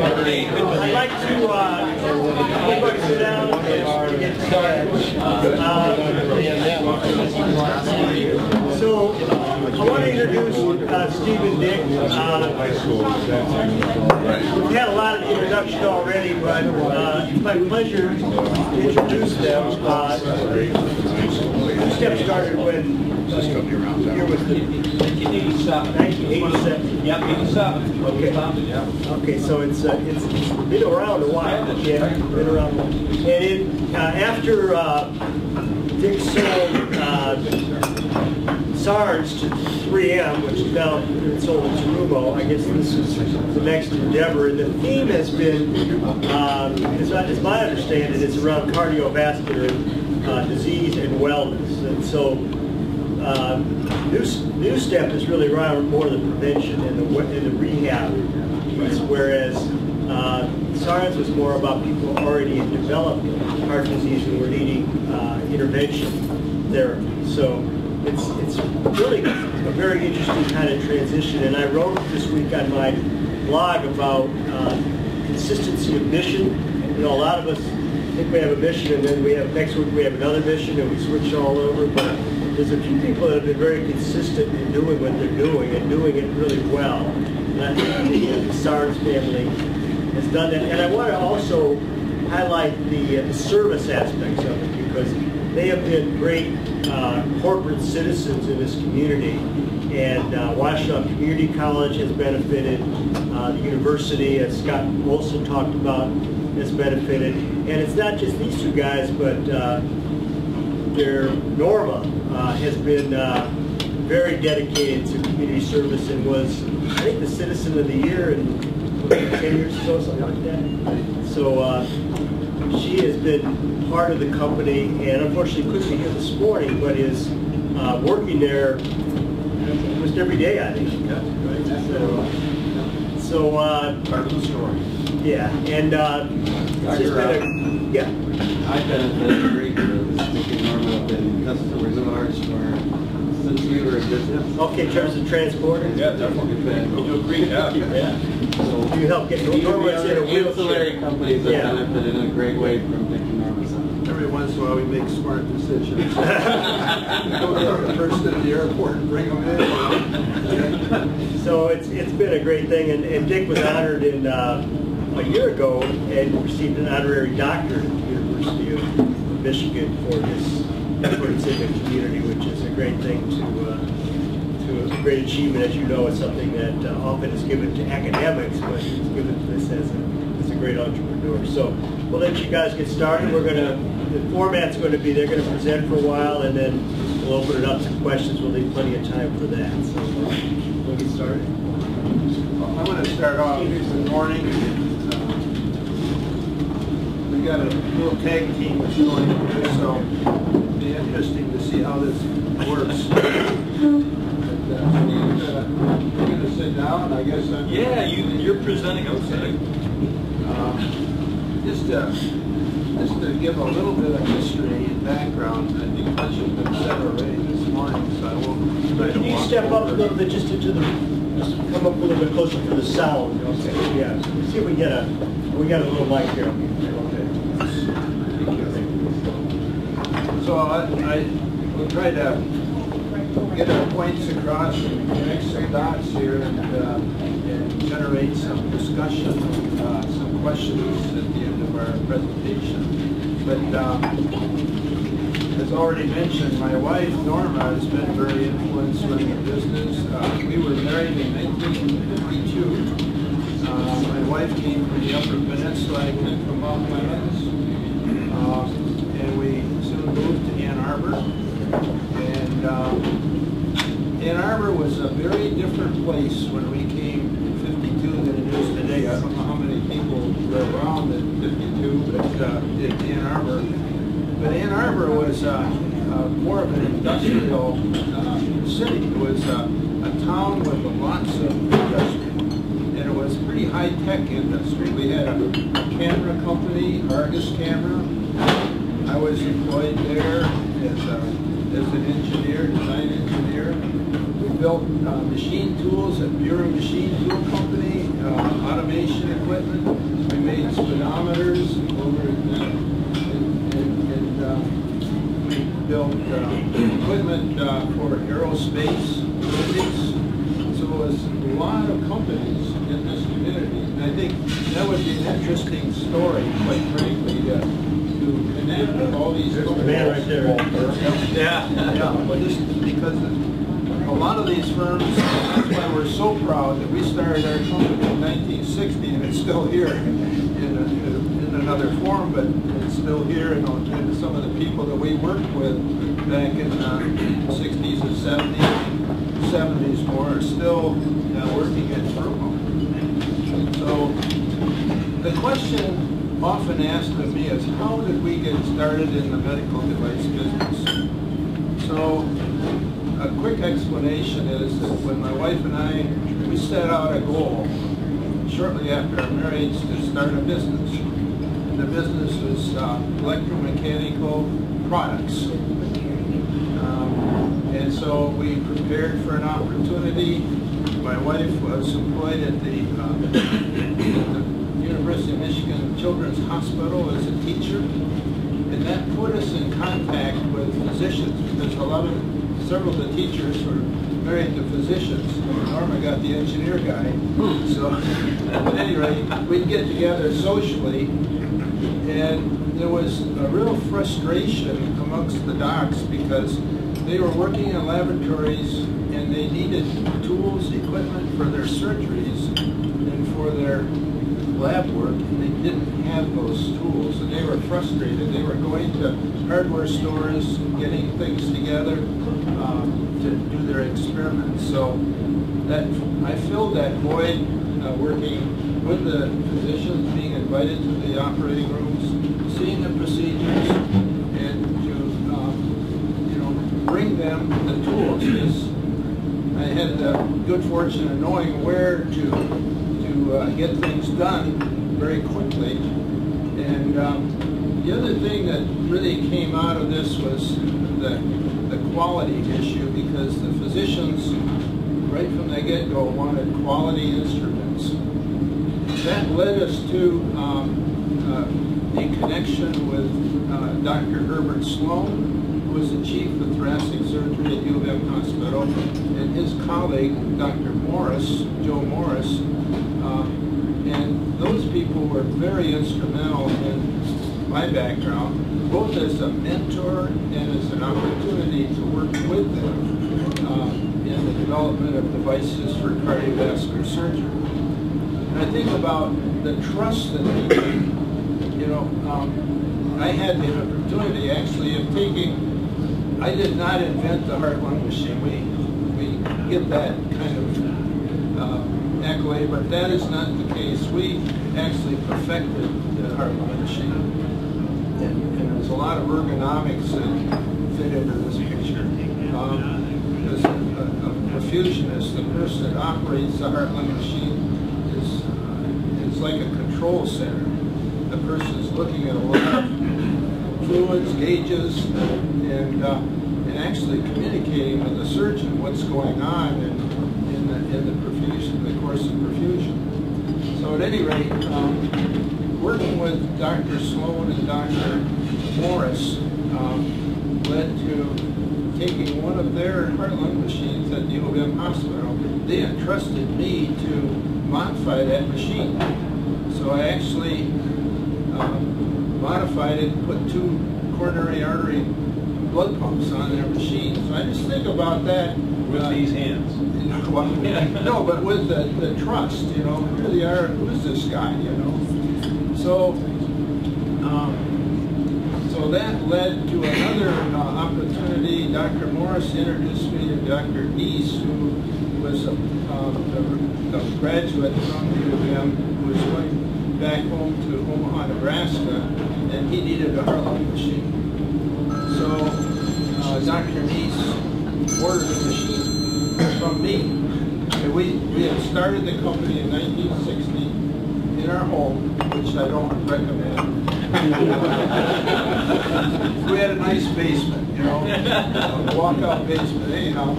I'd like to everybody sit down and get started. So I want to introduce Steve and Dick. We've had a lot of introduction already, but it's my pleasure to introduce them. NuStep started when year was the 1987. Yep, 87. Okay. Okay, so it's been around a while. Yeah, been around. And after Dick sold Sarns to 3M, which is now sold to Rumo, I guess this is the next endeavor. And the theme has been, as my understanding, it's around cardiovascular disease and wellness. And so NuStep is really around more the prevention and the rehab piece, whereas Sarns was more about people already in developed heart disease who were needing intervention therapy. So it's really a very interesting kind of transition. And I wrote this week on my blog about consistency of mission. You know, a lot of us think we have a mission, and then next week we have another mission, and we switch all over. But there's a few people that have been very consistent in doing what they're doing and doing it really well. And I think the Sarns family has done that. And I want to also highlight the service aspects of it, because they have been great corporate citizens in this community. And Washtenaw Community College has benefited. The university, as Scott Olson talked about, has benefited. And it's not just these two guys, but Norma has been very dedicated to community service and was, I think, the Citizen of the Year in 10 years ago, something like that. So she has been part of the company, and unfortunately couldn't be here this morning, but is working there almost every day, I think. Right? So part of the story. Yeah, and it's just been I've benefited greatly. Dick and Norma have been customers of ours since we were in business. Okay, in terms of transport? Yeah, definitely. You do a great job. Yeah. So you help get Norma's in a wheelchair. Ancillary companies have benefited in a great way from Dick and Norma's. Every once in a while we make smart decisions. Go to the person at the airport and bring them in. So it's been a great thing, and Dick was honored in a year ago and received an honorary doctorate at the University of Michigan for his efforts in the community, which is a great thing to a great achievement. As you know, it's something that often is given to academics, but it's given to this as a great entrepreneur. So we'll let you guys get started. The format's going to be, they're going to present for a while, and then we'll open it up to questions. We'll leave plenty of time for that. So we'll get started. I'm going to start off this morning. We got a little tag team that's going to do this, so it'll be interesting to see how this works. You're going to sit down, I guess. Yeah, you're presenting outside. Just to give a little bit of history and background, I think much has been said already this morning, so I won't try to Can you step up a little bit just come up a little bit closer to the sound? Okay. Yeah. Let's see if we get we got a little mic here. Okay. So I will try to get our points across and connect some dots here and generate some discussion, some questions at the end of our presentation. But as already mentioned, my wife Norma has been very influential in the business. We were married in 1952. My wife came from the Upper Peninsula, I came from Mount Clemens, and we soon moved to Ann Arbor. And Ann Arbor was a very different place when we came in 52 than it is today. I don't know how many people were around in 52, but in Ann Arbor. But Ann Arbor was more of an industrial city. It was a town with lots of industry. And it was pretty high-tech industry. We had a camera company, Argus Camera. I was employed there as an engineer, design engineer. built machine tools at Bureau Machine Tool Company, automation equipment. We made speedometers over we built equipment for aerospace, physics. So it was a lot of companies in this community. And I think that would be an interesting story, quite frankly, to connect with all these companies. Man right there. Yeah, but just because a lot of these firms, that's why we're so proud that we started our company in 1960 and it's still here in another form, but it's still here, and some of the people that we worked with back in the 60s and 70s more are still working at Arbor. So the question often asked of me is, how did we get started in the medical device business? So a quick explanation is that when my wife and I, we set out a goal shortly after our marriage to start a business. And the business was electromechanical products. And so we prepared for an opportunity. My wife was employed at the University of Michigan Children's Hospital as a teacher. And that put us in contact with physicians, because several of the teachers were married to physicians. Norma got the engineer guy. So at any rate, we'd get together socially, and there was a real frustration amongst the docs because they were working in laboratories and they needed tools, equipment for their surgeries and for their lab work, and they didn't have those tools, and they were frustrated. They were going to hardware stores, getting things together to do their experiments. So that I filled that void working with the physicians, being invited to the operating rooms, seeing the procedures, and to bring them the tools. Because I had the good fortune of knowing where to get things done very quickly. And the other thing that really came out of this was the quality issue, because the physicians, right from the get-go, wanted quality instruments. That led us to a connection with Dr. Herbert Sloan, who was the chief of thoracic surgery at U of M Hospital, and his colleague, Dr. Morris, Joe Morris. And those people were very instrumental in my background, both as a mentor and as an opportunity to work with them in the development of devices for cardiovascular surgery. And I think about the trust that they gave. I had the opportunity actually of I did not invent the heart-lung machine. We get that kind of accolade, but that is not the case. We actually perfected the heart-lung machine. And there's a lot of ergonomics that fit into this picture. Because a perfusionist, the person that operates the heart-lung machine, is like a control center. The person is looking at a lot of fluids, gauges, and actually communicating with the surgeon what's going on in the perfusion, the course of perfusion. So at any rate, working with Dr. Sloan and Dr. Morris led to taking one of their heart-lung machines at the U of M Hospital. They entrusted me to modify that machine. So I actually modified it, put 2 coronary artery blood pumps on their machine. So I just think about that. With these hands. No, but with the trust, who they are, who is this guy, So, so that led to another opportunity. Dr. Morris introduced me to Dr. Deese, who was a graduate from the U of M, who was going back home to Omaha, Nebraska, and he needed a heart-lung machine. So Dr. Deese ordered a machine from me. And we had started the company in 1960 in our home, which I don't recommend. We had a nice basement, a walkout basement anyhow.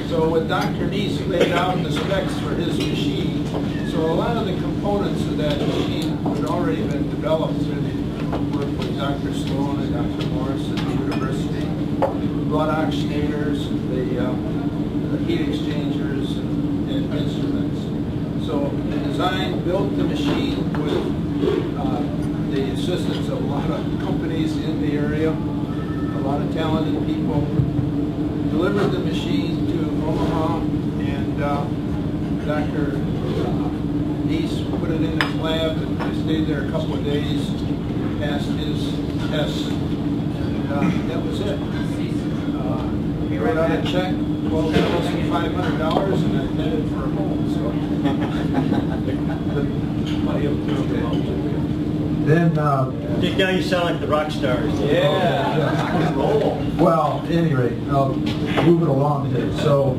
So So what Dr. Neese laid out the specs for his machine, so a lot of the components of that machine had already been developed through the work with Dr. Sloan and Dr. Morris at the university. Blood oxygenators, the heat exchangers, and instruments. So the design built the machine with the assistance of a lot of companies in the area, a lot of talented people. Delivered the machine to Omaha, and Dr. Neese put it in his lab, and I stayed there a couple of days, passed his tests, and that was it. He wrote out a check, $12,500, and I headed for home. So. Then, Dick, now you sound like the rock stars. Yeah. well, at any rate, I'll move it along here. So,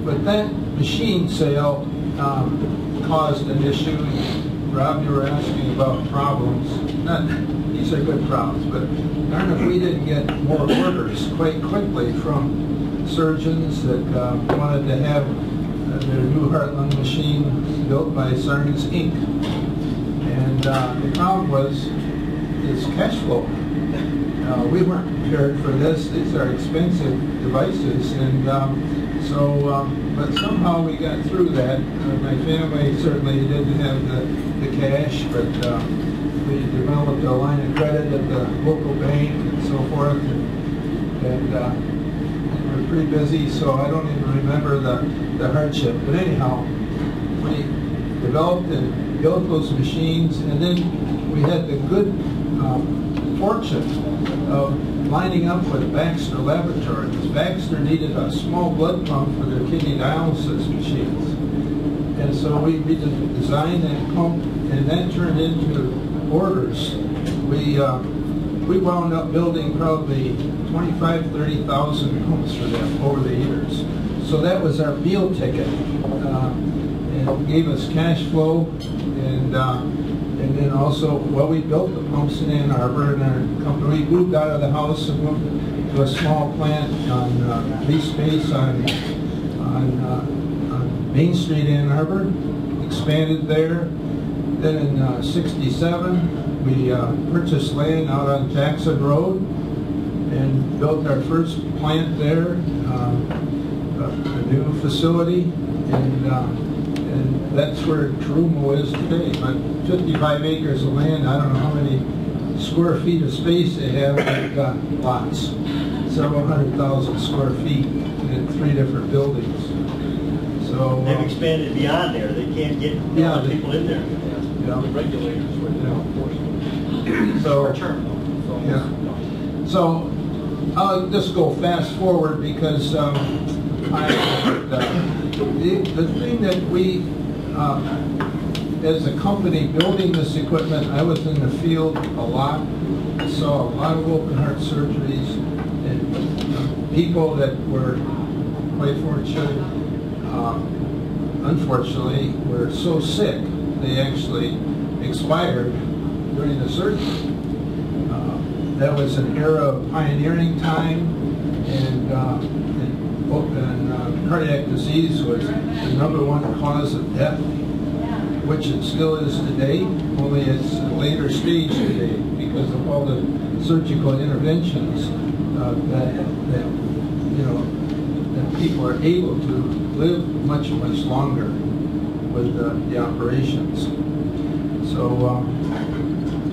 but that machine sale caused an issue. Rob, you were asking about problems. These are good problems, but darn if we didn't get more orders quite quickly from surgeons that wanted to have their new heart-lung machine built by Sarns Inc. And the problem was is cash flow. We weren't prepared for this. These are expensive devices, and but somehow we got through that. My family certainly didn't have the cash, but we developed a line of credit at the local bank and so forth, and we were pretty busy, so I don't even remember the hardship. But anyhow, we developed and built those machines, and then we had the good fortune of lining up with Baxter Laboratories. Baxter needed a small blood pump for their kidney dialysis machines. And so we designed that pump, and that turned into orders. We wound up building probably 25,000, 30,000 pumps for them over the years. So that was our meal ticket. It gave us cash flow, and then also, well, we built the pumps in Ann Arbor, and our company, we moved out of the house and moved to a small plant on lease space on Main Street, Ann Arbor, expanded there. Then in '67, we purchased land out on Jackson Road and built our first plant there, a new facility, and that's where Tarumo is today. But 55 acres of land, I don't know how many square feet of space they have, but they've got lots. Several 100,000 square feet in 3 different buildings. So They've expanded beyond there. They can't get people in there. The regulators would enforce it. So, Term. yeah. So I'll just go fast forward because the thing that we, as a company building this equipment, I was in the field a lot. I saw a lot of open heart surgeries and people that were quite fortunate, unfortunately, were so sick they actually expired during the surgery. That was an era of pioneering time, and cardiac disease was the #1 cause of death, which it still is today, only it's a later stage today because of all the surgical interventions that people are able to live much, much longer with the operations. So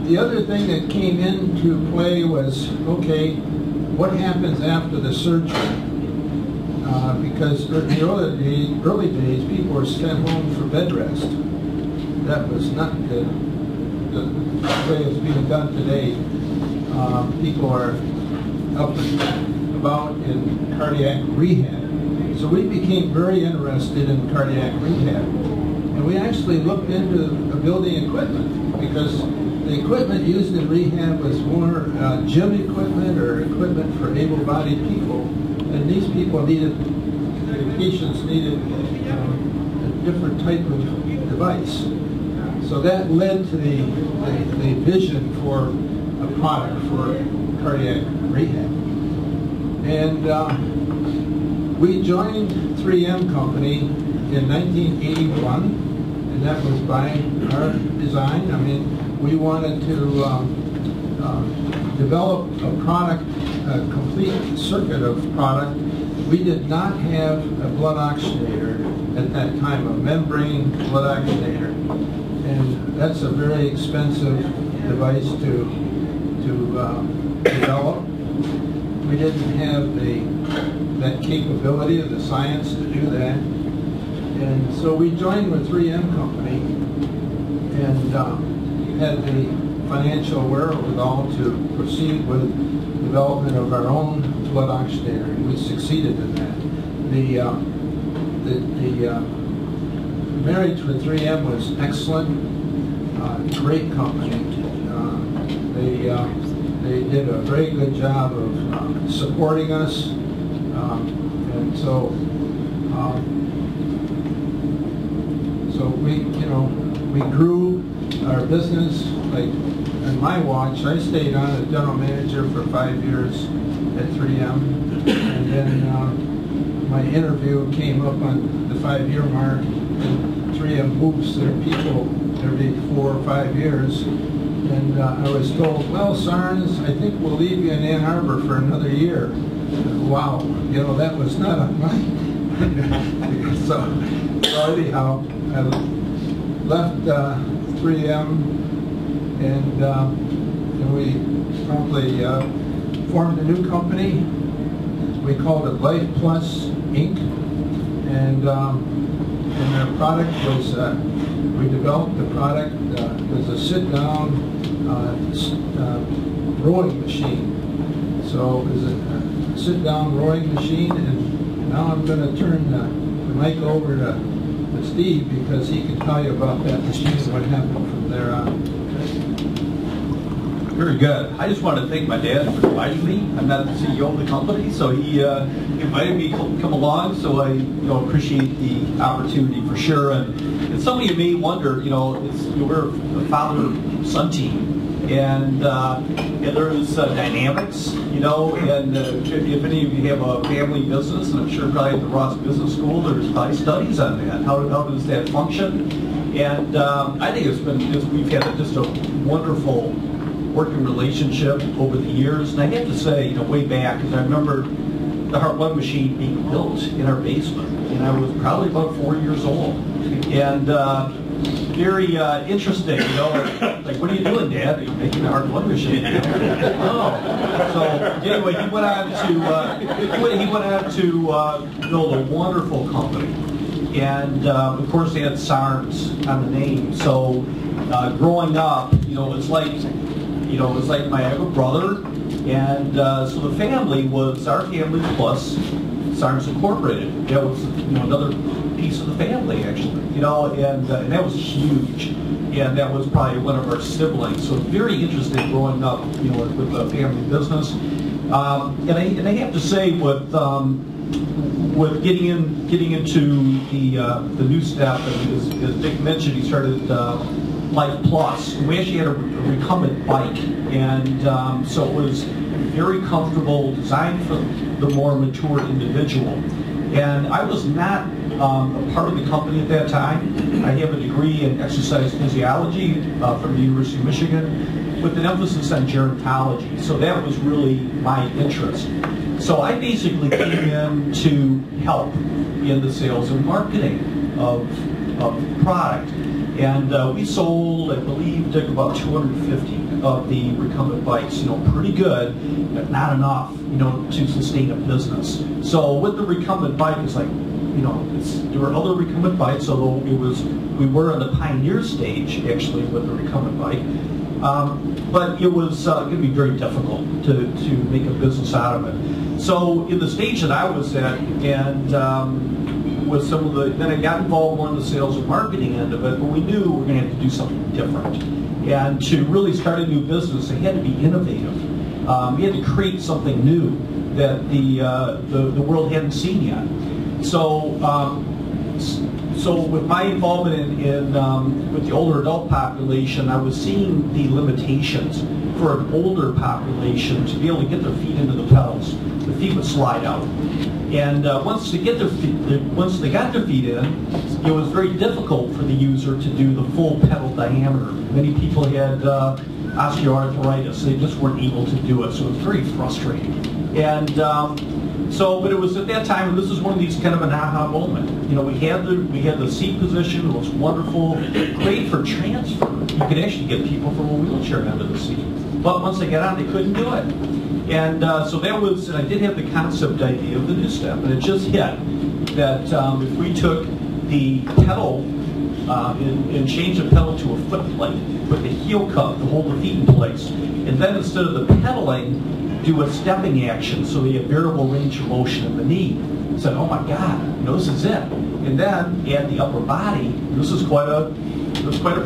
the other thing that came into play was, okay, what happens after the surgery? Because in the early days, people were sent home for bed rest. That was not the way it's being done today. People are up and about in cardiac rehab. So we became very interested in cardiac rehab. And we actually looked into building equipment because the equipment used in rehab was more gym equipment or equipment for able-bodied people. And these people needed, the patients needed a different type of device. So that led to the vision for a product for cardiac rehab. And We joined 3M Company in 1981, and that was by our design. I mean, we wanted to develop a product, a complete circuit of product. We did not have a blood oxygenator at that time, a membrane blood oxygenator. And that's a very expensive device to develop. We didn't have that capability of the science to do that. And so we joined with 3M Company and had the financial wherewithal to proceed with development of our own blood oxygenator, and we succeeded in that. The marriage with 3M was excellent, great company. They did a very good job of supporting us, and so we grew our business. Like in my watch, I stayed on as general manager for 5 years at 3M, and then my interview came up on the 5-year mark, and 3M moves their people every 4 or 5 years, and I was told, well, Sarns, I think we'll leave you in Ann Arbor for another year. Wow, that was not on my so anyhow, I left 3M, and we promptly formed a new company. We called it Life Plus Inc. And our product was, we developed the product as a sit-down rowing machine. So it was a sit-down rowing machine, and now I'm going to turn the mic over to Steve, because he can tell you about that machine and what happened from there on. Very good. I just want to thank my dad for inviting me. I'm not the CEO of the company, so he invited me to come along, so I appreciate the opportunity for sure. And some of you may wonder, we're a father-son team, and there's dynamics, and if any of you have a family business, and I'm sure probably at the Ross Business School, there's probably studies on that. How does that function? And I think we've had just a wonderful working relationship over the years. And I have to say, way back, because I remember the Heart Lung machine being built in our basement, and I was probably about 4 years old. And very interesting, like, what are you doing, Dad? Are you making a Heart Lung machine? Oh. So anyway, he went on to build a wonderful company. And of course, they had Sarns on the name. So growing up, it's like my other brother, and so the family was our family plus Sarns Incorporated. That was another piece of the family, actually, and that was huge, and that was probably one of our siblings. So very interesting growing up, with the family business. And I have to say, with getting into the NuStep, and as Dick mentioned, he started Life Plus. We actually had a recumbent bike, and so it was very comfortable, designed for the more mature individual. And I was not a part of the company at that time. I have a degree in exercise physiology from the University of Michigan, with an emphasis on gerontology. So that was really my interest. So I basically came in to help in the sales and marketing of product. And we sold, I believe, Dick, about 250 of the recumbent bikes. pretty good, but not enough, to sustain a business. So with the recumbent bike, it's like, there were other recumbent bikes, although we were in the pioneer stage, actually, with the recumbent bike. But it was going to be very difficult to make a business out of it. So in the stage that I was at, and with some of then I got involved more in the sales and marketing end of it, but we knew we were going to have to do something different. And to really start a new business, it had to be innovative. We had to create something new that the world hadn't seen yet. So so with my involvement with the older adult population, I was seeing the limitations for an older population to be able to get their feet into the pedals. The feet would slide out. And once they got their feet in, it was very difficult for the user to do the full pedal diameter. Many people had osteoarthritis; they just weren't able to do it, so it was very frustrating. And but it was at that time, and this is one of these kind of an aha moment. You know, we had the seat position; it was wonderful, great for transfer. You could actually get people from a wheelchair onto the seat. But once they got on, they couldn't do it. And so that was, and I did have the concept idea of the NuStep, and it just hit that if we took the pedal and changed the pedal to a foot plate, put the heel cup to hold the feet in place, and then instead of the pedaling, do a stepping action so they have variable range of motion in the knee. I said, oh my God, you know, this is it. And then add the upper body. This is quite a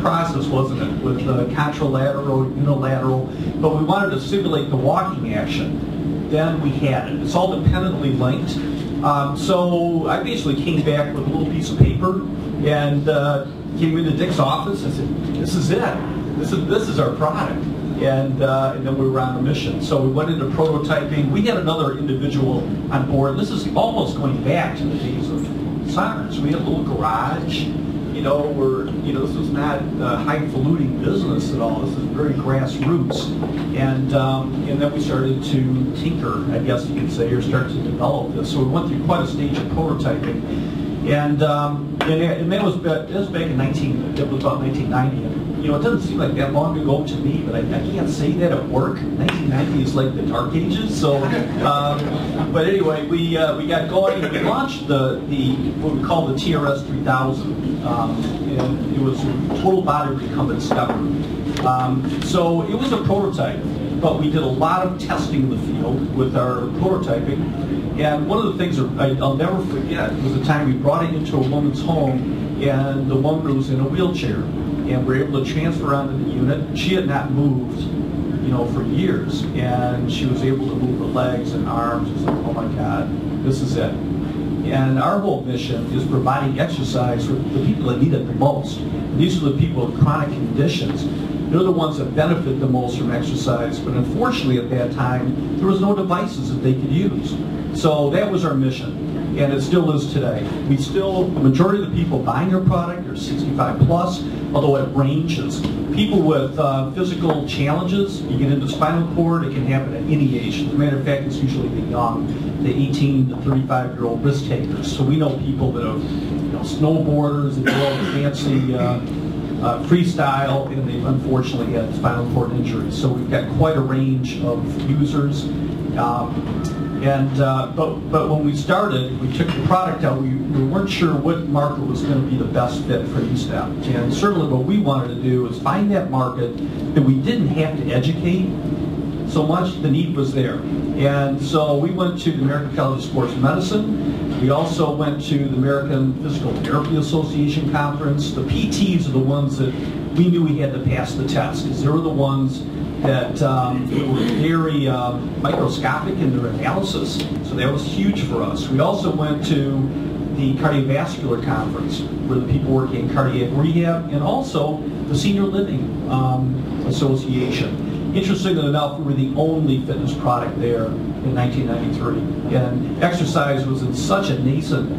process, wasn't it? With contralateral, unilateral, but we wanted to simulate the walking action. Then we had it. It's all dependently linked. So I basically came back with a little piece of paper and came into Dick's office. I said, this is it. This is our product. And then we were on a mission. So we went into prototyping. We had another individual on board. This is almost going back to the days of Sarns. We had a little garage. You know, this was not a highfalutin business at all. This is very grassroots. And then we started to tinker, I guess you could say, or start to develop this. So we went through quite a stage of prototyping. And that was back in it was about 1990. And, you know, it doesn't seem like that long ago to me, but I can't say that at work. 1990 is like the dark ages. So, but anyway, we got going and we launched the what we call the TRS 3000. And it was a total body recumbent stepper. So it was a prototype, but we did a lot of testing in the field with our prototyping. And one of the things I'll never forget was the time we brought it into a woman's home, and the woman was in a wheelchair, and we were able to transfer onto the unit. She had not moved, you know, for years, and she was able to move her legs and arms. It's like, oh my God, this is it. And our whole mission is providing exercise for the people that need it the most. And these are the people with chronic conditions. They're the ones that benefit the most from exercise. But unfortunately, at that time, there was no devices that they could use. So that was our mission, and it still is today. The majority of the people buying our product are 65 plus, although it ranges. People with physical challenges, you get into spinal cord, it can happen at any age. As a matter of fact, it's usually the young, the 18 to 35-year-old risk takers. So we know people that have, you know, snowboarders, that do all the fancy freestyle, and they've unfortunately had spinal cord injuries. So we've got quite a range of users. But when we started, we took the product out. We weren't sure what market was going to be the best fit for NuStep. And certainly what we wanted to do is find that market that we didn't have to educate so much. The need was there. And so we went to the American College of Sports Medicine. We also went to the American Physical Therapy Association conference. The PTs are the ones that we knew we had to pass the test, because they were the ones that were very microscopic in their analysis, so that was huge for us. We also went to the cardiovascular conference, where the people working in cardiac rehab, and also the Senior Living Association. Interestingly enough, we were the only fitness product there in 1993, and exercise was in such a nascent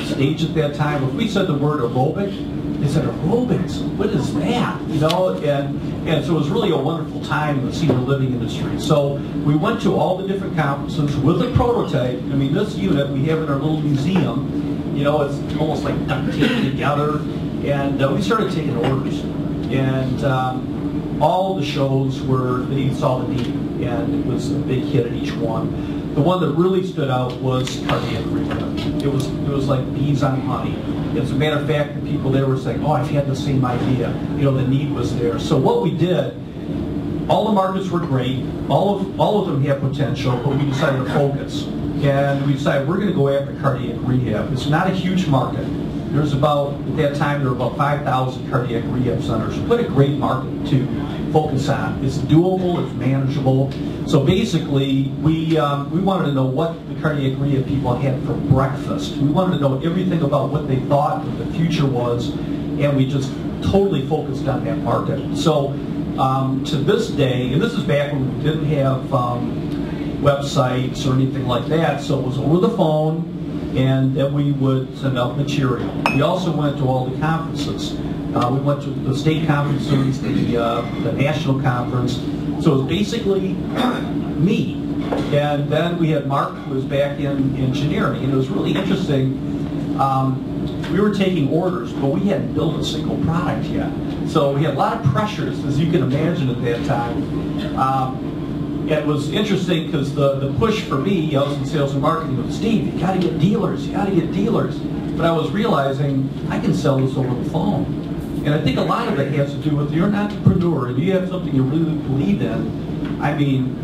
stage at that time. If we said the word aerobic, they said, aerobics, what is that? You know, and so it was really a wonderful time in the senior living industry. So we went to all the different conferences with a prototype. I mean, this unit we have in our little museum, you know, it's almost like duct taped together. And we started taking orders. And all the shows they saw the need, and it was a big hit at each one. The one that really stood out was cardiac rehab. It was like bees on honey. As a matter of fact, the people there were saying, oh, I've had the same idea. You know, the need was there. So what we did, all the markets were great. All of them had potential, but we decided to focus. And we decided we're going to go after cardiac rehab. It's not a huge market. There's about, at that time, there were about 5,000 cardiac rehab centers. What a great market to focus on. It's doable, it's manageable. So basically, we wanted to know what the cardiac rehab people had for breakfast. We wanted to know everything about what they thought what the future was, and we just totally focused on that market. So to this day, and this is back when we didn't have websites or anything like that, so it was over the phone, and then we would send out material. We also went to all the conferences. We went to the state conferences, the national conference, so it was basically me. And then we had Mark, who was back in engineering, and it was really interesting. We were taking orders, but we hadn't built a single product yet. So we had a lot of pressures, as you can imagine at that time. It was interesting because the push for me, I was in sales and marketing, was, Steve, you got to get dealers, you got to get dealers. But I was realizing I can sell this over the phone. And I think a lot of it has to do with you're an entrepreneur and you have something you really believe in. I mean,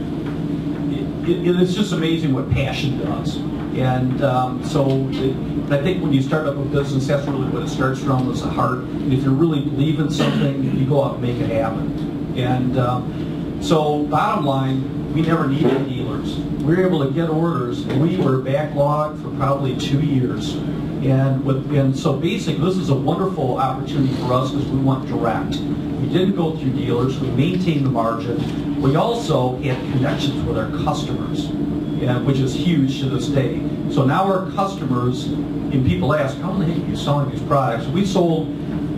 it's just amazing what passion does. And I think when you start up a business, that's really what it starts from, is the heart. And if you really believe in something, you go out and make it happen. And so bottom line, we never needed dealers. We were able to get orders, and we were backlogged for probably 2 years. And so basically, this is a wonderful opportunity for us because we went direct. We didn't go through dealers. We maintained the margin. We also had connections with our customers, which is huge to this day. So now our customers, and people ask, how the heck are you selling these products? We sold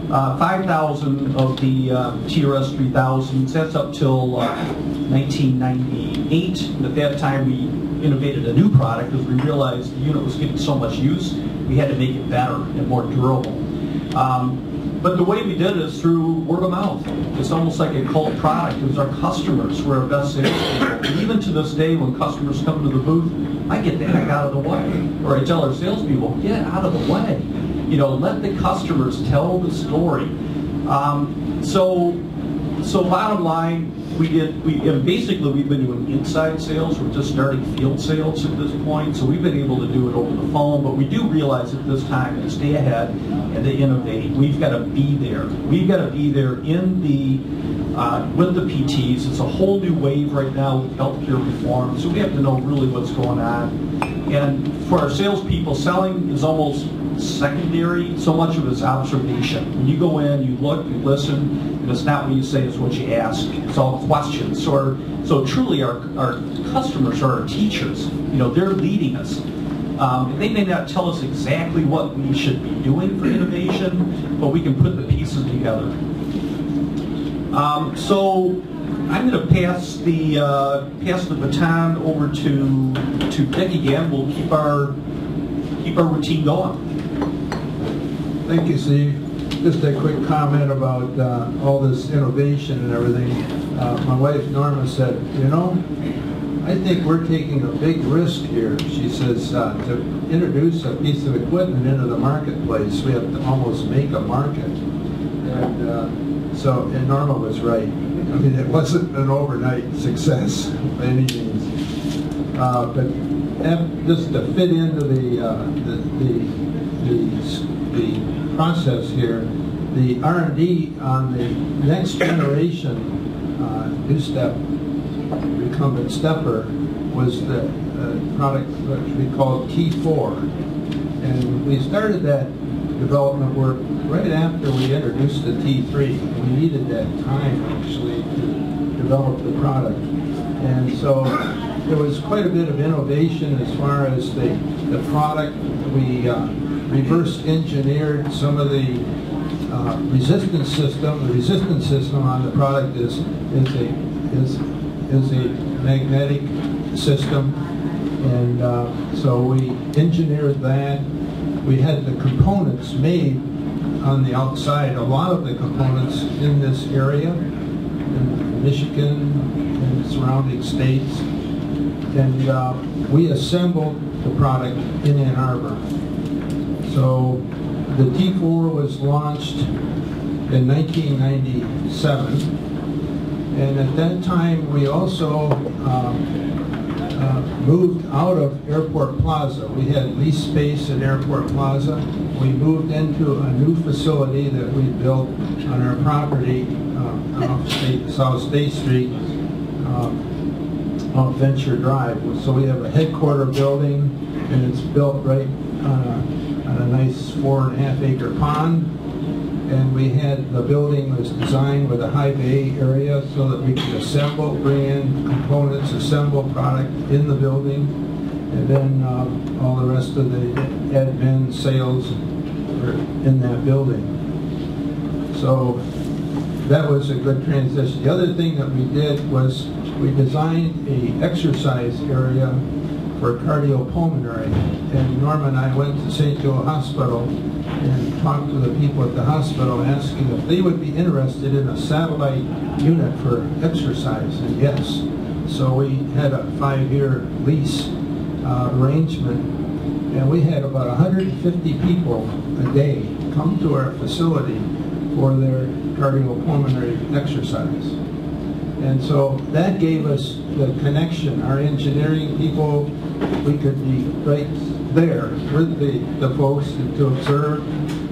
5,000 of the TRS 3000s. That's up till 1998. And at that time, we innovated a new product because we realized the unit was getting so much use, we had to make it better and more durable. But the way we did it is through word of mouth. It's almost like a cult product. It was our customers who are our best salespeople. And even to this day, when customers come to the booth, I get the heck out of the way. Or I tell our salespeople, get out of the way. You know, let the customers tell the story. So bottom line, basically we've been doing inside sales. We're just starting field sales at this point, so we've been able to do it over the phone. But we do realize at this time to stay ahead and to innovate, we've got to be there. We've got to be there in the with the PTs. It's a whole new wave right now with healthcare reform, so we have to know really what's going on. And for our salespeople, selling is almost secondary. So much of it is observation. When you go in, you look, you listen, and it's not what you say, it's what you ask. It's all questions. So truly our customers are our teachers. You know, they're leading us. They may not tell us exactly what we should be doing for innovation, but we can put the pieces together. So I'm going to pass the baton over to Dick again. We'll keep our routine going. Thank you, Steve. Just a quick comment about all this innovation and everything. My wife Norma said, you know, I think we're taking a big risk here. She says to introduce a piece of equipment into the marketplace, we have to almost make a market. And Norma was right. I mean, it wasn't an overnight success by any means. But just to fit into the process here, the R&D on the next generation NuStep recumbent stepper was the product which we called T4. And we started that development work right after we introduced the T3. We needed that time actually to develop the product. And so there was quite a bit of innovation as far as the product. We reverse engineered some of the resistance system. The resistance system on the product is a magnetic system, and so we engineered that. We had the components made on the outside. A lot of the components in this area, in Michigan and surrounding states, and we assembled the product in Ann Arbor. So the T4 was launched in 1997, and at that time we also moved out of Airport Plaza. We had lease space at Airport Plaza. We moved into a new facility that we built on our property off South State Street, off Venture Drive. So we have a headquarter building, and it's built right on a nice 4.5 acre pond. and we had, the building was designed with a high bay area so that we could assemble, bring in components, assemble product in the building, and then all the rest of the admin, sales were in that building. So that was a good transition. The other thing that we did was we designed a exercise area for cardiopulmonary, and Norma and I went to St. Joe Hospital and talked to the people at the hospital asking if they would be interested in a satellite unit for exercise, and yes. So we had a 5-year lease arrangement, and we had about 150 people a day come to our facility for their cardiopulmonary exercise. And so that gave us the connection. Our engineering people, we could be right there with the folks to observe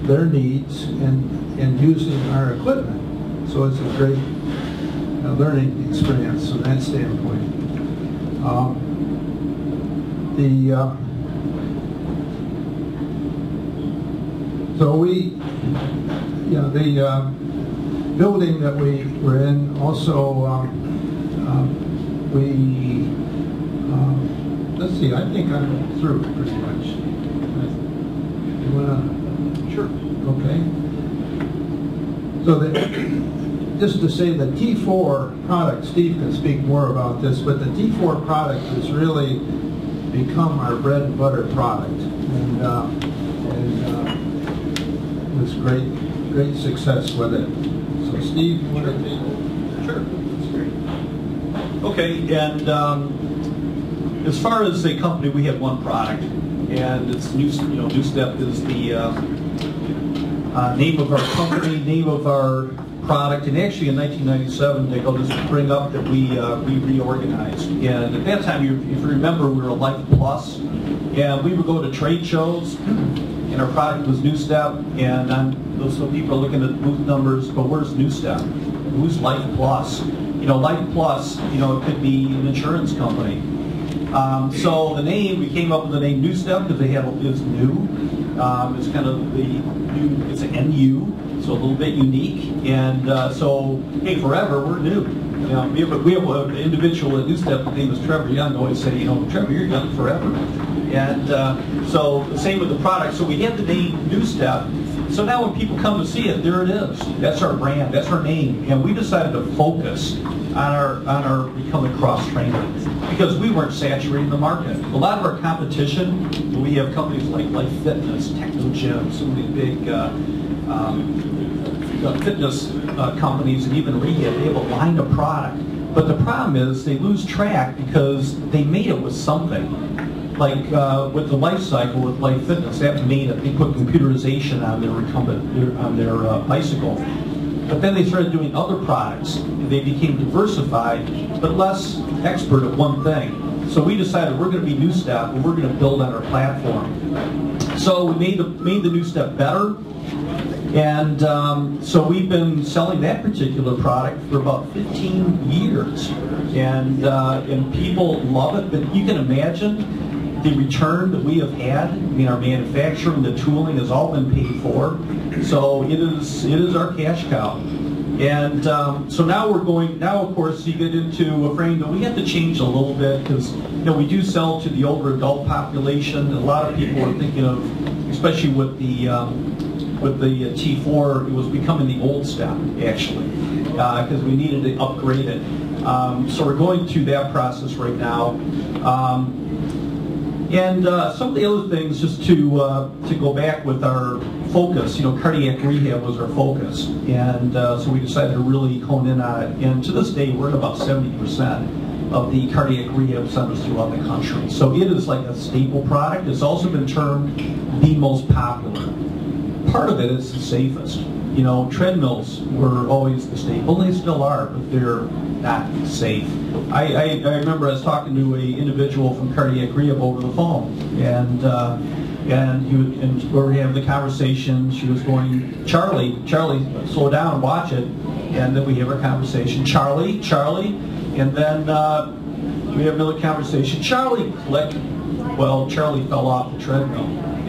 their needs and using our equipment. So it's a great learning experience from that standpoint. The building that we were in also, let's see, I think I'm through pretty much. You wanna? Sure. Okay. So just to say the T4 product, Steve can speak more about this, but the T4 product has really become our bread and butter product, and it was great success with it. So Steve, you want to take? Sure, that's great. Okay, and as far as a company, we have one product, and it's NuStep is the name of our company, name of our product, and actually in 1997, Dick, I'll just bring up that we reorganized. And at that time, if you remember, we were a Life Plus, and we would go to trade shows, and our product was NuStep, and so people are looking at booth numbers, but where's NuStep? Who's Life Plus? Life Plus, it could be an insurance company. So the name, we came up with the name NuStep because it's new. It's kind of the new, it's an NU, so a little bit unique. And so, hey, forever, we're new. We have an individual at NuStep, his name is Trevor Young, always say, Trevor, you're young forever. And so the same with the product. So we have the name NuStep. So now when people come to see it, there it is. That's our brand, that's our name. And we decided to focus on our becoming cross-training because we weren't saturating the market. A lot of our competition, we have companies like Life Fitness, Techno Gym, some of the big fitness companies and even rehab, they have a line of product. But the problem is they lose track because they made it with something. Like with the life cycle with Life Fitness, that made it. They put computerization on their bicycle. But then they started doing other products. They became diversified, but less expert at one thing. So we decided we're going to be NuStep, and we're going to build on our platform. So we made the NuStep better, and so we've been selling that particular product for about 15 years, and people love it. But you can imagine the return that we have had. Our manufacturing, the tooling has all been paid for. So it is our cash cow. And so now of course you get into a frame that we have to change a little bit because we do sell to the older adult population. A lot of people are thinking of, especially with the T4, it was becoming the old step actually because we needed to upgrade it. So we're going through that process right now. And some of the other things, just to go back with our focus, cardiac rehab was our focus, and so we decided to really hone in on it. And to this day, we're at about 70% of the cardiac rehab centers throughout the country. So it is like a staple product. It's also been termed the most popular. Part of it is the safest. Treadmills were always the staple. They still are, but they're not safe. I remember I was talking to an individual from cardiac rehab over the phone, and where we have the conversation, she was going, Charlie, slow down, watch it, and then we have our conversation, Charlie, and then we have another conversation, Charlie, click. Well, Charlie fell off the treadmill,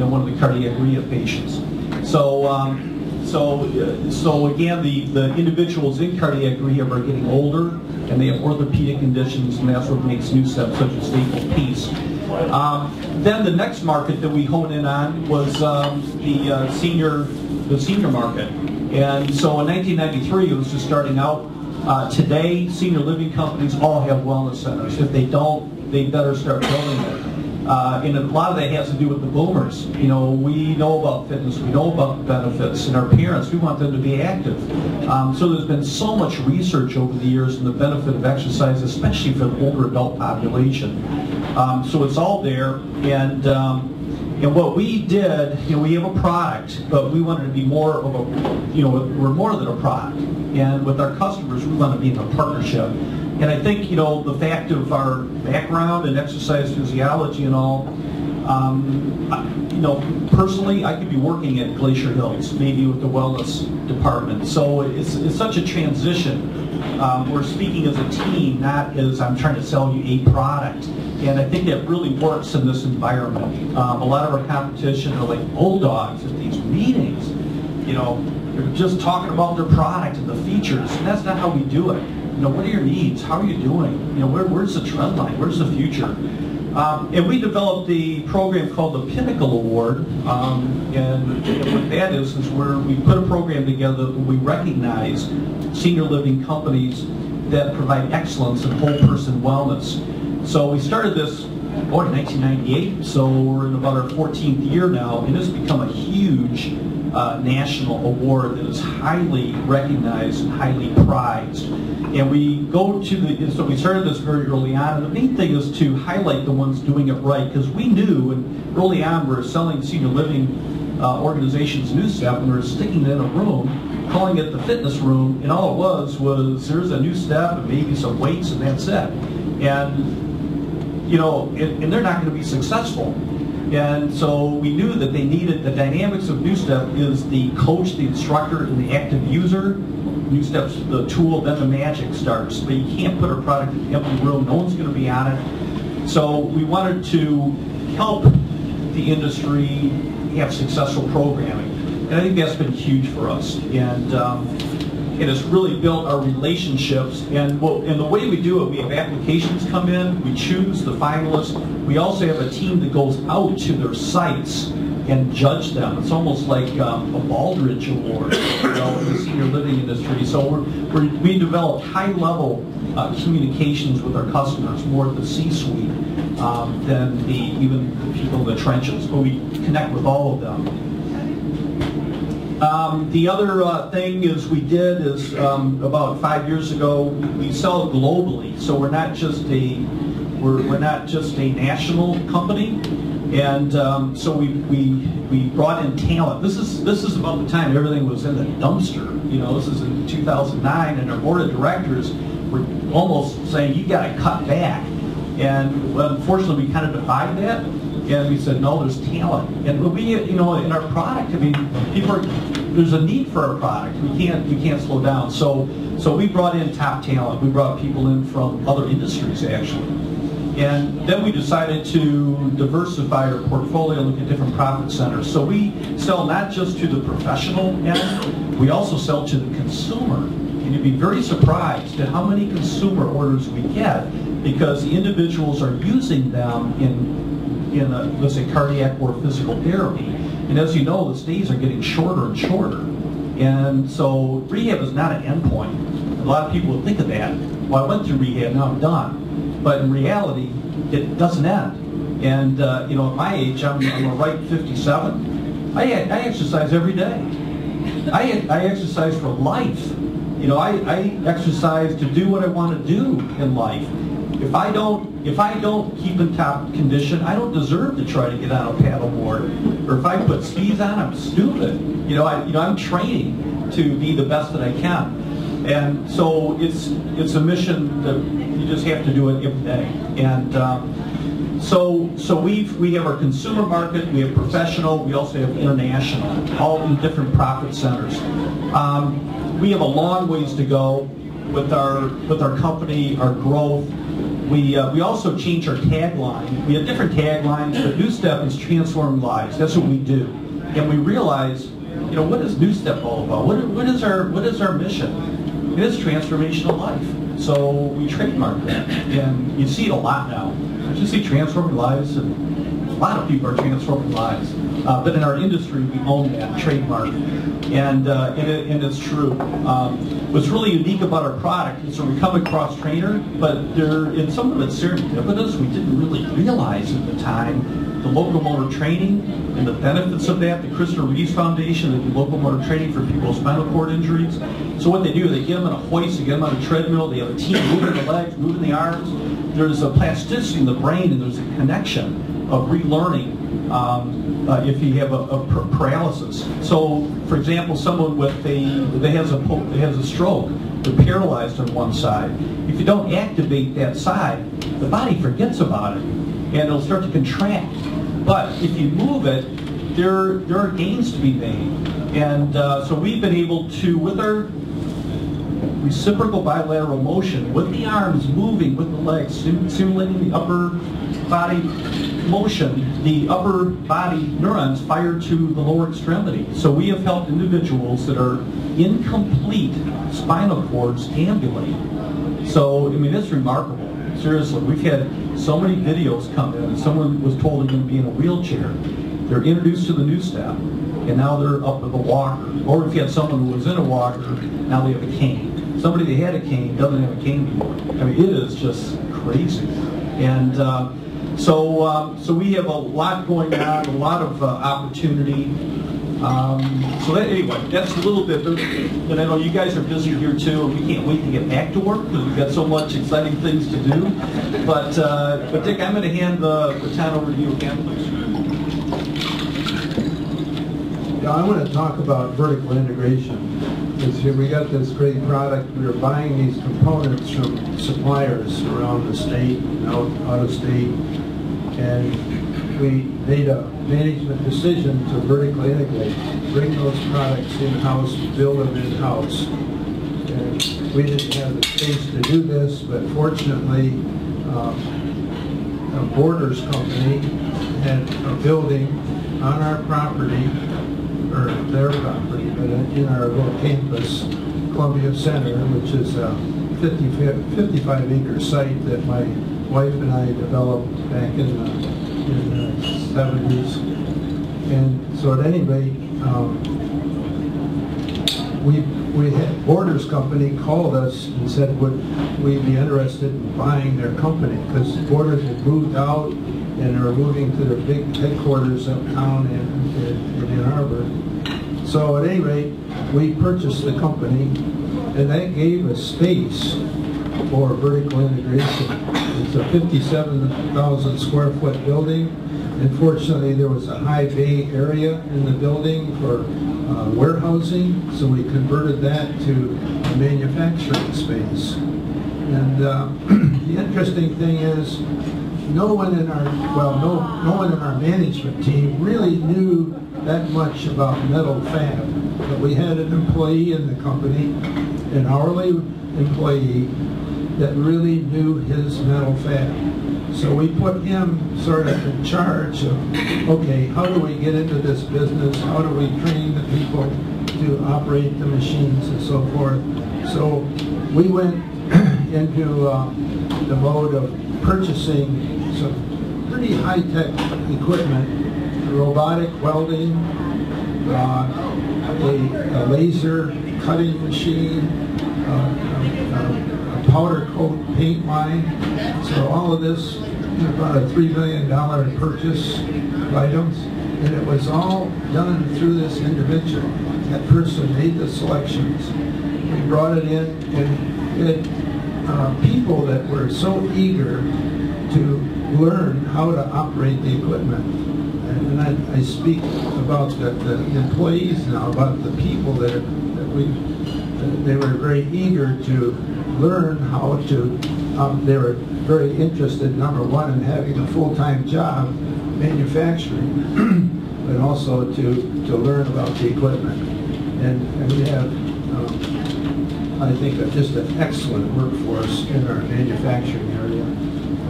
one of the cardiac rehab patients. So So again, the individuals in cardiac rehab are getting older, and they have orthopedic conditions, and that's what makes NuStep such a staple piece. Then the next market that we honed in on was the senior market. And so in 1993, it was just starting out. Today, senior living companies all have wellness centers. If they don't, they better start building it. And a lot of that has to do with the boomers. You know, we know about fitness, we know about the benefits, and our parents, we want them to be active. So there's been so much research over the years on the benefit of exercise, especially for the older adult population. So it's all there, and what we did, you know, we have a product, but we wanted to be more of a, you know, we're more than a product. And with our customers, we want to be in a partnership. And I think, you know, the fact of our background and exercise physiology and all, you know, personally, I could be working at Glacier Hills, maybe with the wellness department. So it's such a transition. We're speaking as a team, not as I'm trying to sell you a product. And I think that really works in this environment. A lot of our competition are like bulldogs at these meetings. You know, they're just talking about their product and the features, and that's not how we do it. You know, what are your needs? How are you doing? You know, where's the trend line? Where's the future? And we developed a program called the Pinnacle Award, and what that is where we put a program together that we recognize senior living companies that provide excellence in whole person wellness. So we started this in 1998, so we're in about our 14th year now, and it's become a huge national award that is highly recognized and highly prized. And we go to so we started this very early on, and the main thing is to highlight the ones doing it right, because we knew, and early on we were selling senior living organizations NuStep, and we were sticking it in a room, calling it the fitness room, and all it was there's a NuStep and maybe some weights, and that's it. And, you know, and they're not going to be successful. And so we knew that they needed, the dynamics of NuStep is the coach, the instructor, and the active user. NuStep's the tool, then the magic starts. But you can't put a product in the empty room, no one's going to be on it. So we wanted to help the industry have successful programming. And I think that's been huge for us. And it has really built our relationships. And the way we do it, we have applications come in, we choose the finalists. We also have a team that goes out to their sites and judge them. It's almost like a Baldrige Award, you know, in the senior living industry. So we develop high-level communications with our customers, more at the C-suite than even the people in the trenches. But we connect with all of them. The other thing we did is about 5 years ago, we sell globally. So we're not just a national company. And so we brought in talent. This is about the time everything was in the dumpster. You know, this is in 2009, and our board of directors were almost saying, you got to cut back. And unfortunately, we kind of defied that, and we said, no, there's talent. And we, you know, in our product, I mean, there's a need for our product. We can't slow down. So we brought in top talent. We brought people in from other industries, actually. And then we decided to diversify our portfolio, look at different profit centers. So we sell not just to the professional end, we also sell to the consumer. And you'd be very surprised at how many consumer orders we get, because the individuals are using them in let's say, cardiac or physical therapy. And as you know, the stays are getting shorter and shorter. And so rehab is not an endpoint. A lot of people would think of that. Well, I went through rehab, now I'm done. But in reality, it doesn't end. And you know, at my age, I'm a ripe 57. I exercise every day. I exercise for life. You know, I exercise to do what I want to do in life. If I don't keep in top condition, I don't deserve to try to get on a paddleboard. Or if I put skis on, I'm stupid. You know, I'm training to be the best that I can. And so it's a mission that you just have to do it every day. And so we have our consumer market, we have professional, we also have international, all in different profit centers. We have a long ways to go with our company, our growth. We also changed our tagline. We have different taglines, but NuStep is transforming lives. That's what we do. And we realize you know, what is NuStep all about? What is our mission? It is transformational life. So we trademark that, and you see it a lot now. You see transforming lives, and a lot of people are transforming lives. But in our industry, we own that trademark, and it's true. What's really unique about our product is we come across trainer, but in some of it's serendipitous. We didn't really realize at the time the locomotor training and the benefits of that. The Christopher Reeves Foundation, they do locomotor training for people with spinal cord injuries. So what they do, they get them on a hoist, they get them on a treadmill, they have a team moving the legs, moving the arms. There's a plasticity in the brain, and there's a connection of relearning if you have a paralysis. So, for example, someone with that has a stroke, they're paralyzed on one side. If you don't activate that side, the body forgets about it, and it'll start to contract. But if you move it, there are gains to be made. And so we've been able to, with our reciprocal bilateral motion, with the arms moving with the legs, simulating the upper body motion, the upper body neurons fire to the lower extremity. So we have helped individuals that are incomplete spinal cords ambulate. So, I mean, it's remarkable. Seriously, we've had so many videos come in, and someone was told they're going to be in a wheelchair. They're introduced to the NuStep, and now they're up with a walker. Or if you had someone who was in a walker, now they have a cane. Somebody that had a cane doesn't have a cane anymore. I mean, it is just crazy. And so we have a lot going on, a lot of opportunity. So that, anyway, that's a little bit, and I know you guys are busy here too, and we can't wait to get back to work because we've got so much exciting things to do. But Dick, I'm going to hand the baton over to you again, please. Yeah, I want to talk about vertical integration. Because here we got this great product. We were buying these components from suppliers around the state and out of state, and we made a management decision to vertically integrate, bring those products in-house, build them in-house. And we didn't have the space to do this, but fortunately, a Borders company had a building on our property, or their property, but in our little campus, Columbia Center, which is a 55-acre site that my wife and I developed back in the 70s. And so at any rate, we had Borders company called us and said, would we be interested in buying their company? Because Borders had moved out and they were moving to their big headquarters uptown in Arbor. So at any rate, we purchased the company, and that gave us space for vertical integration. It's a 57,000 square foot building. Unfortunately, there was a high bay area in the building for warehousing, so we converted that to a manufacturing space. And the interesting thing is, no one in our management team really knew that much about metal fab. But we had an employee in the company, an hourly employee, that really knew his metal fab. So we put him sort of in charge of, okay, how do we get into this business? How do we train the people to operate the machines and so forth? So we went into the mode of purchasing some pretty high-tech equipment, robotic welding, a laser cutting machine, a powder coat paint line. So all of this, about a $3 million purchase of items, and it was all done through this individual. That person made the selections. We brought it in, and it had people that were so eager to learn how to operate the equipment. And I speak about the employees now, about the people that they were very eager to learn how to, they were very interested, number one, in having a full-time job manufacturing, but also to learn about the equipment. And we have, I think, just an excellent workforce in our manufacturing area.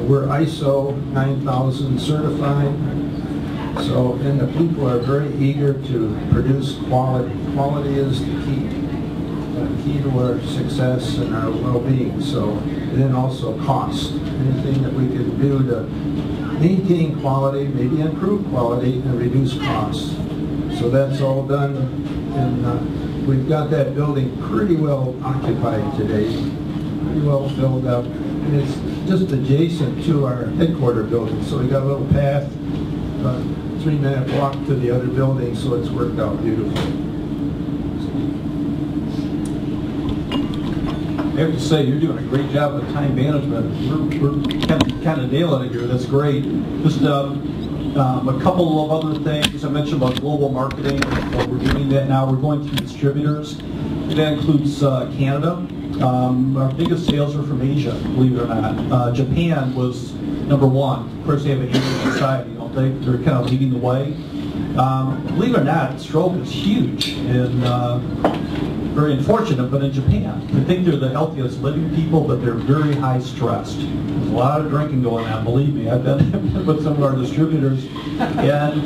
We're ISO 9000 certified, So, and the people are very eager to produce quality. Quality is the key to our success and our well-being. So, and then also cost. Anything that we can do to maintain quality, maybe improve quality, and reduce costs. So that's all done, and we've got that building pretty well occupied today, pretty well filled up. And it's just adjacent to our headquarter building, so we got a little path, 3-minute walk to the other building, so it's worked out beautifully. I have to say, you're doing a great job with time management. We're kind of nailing it here. That's great. Just a couple of other things. I mentioned about global marketing. We're doing that now. We're going through distributors. That includes Canada. Our biggest sales are from Asia, believe it or not. Japan was #1. Of course, they have an Asian society, don't they? They're kind of leading the way. Believe it or not, stroke is huge and very unfortunate, but in Japan. I think they're the healthiest living people, but they're very high stressed. There's a lot of drinking going on, believe me. I've been with some of our distributors, and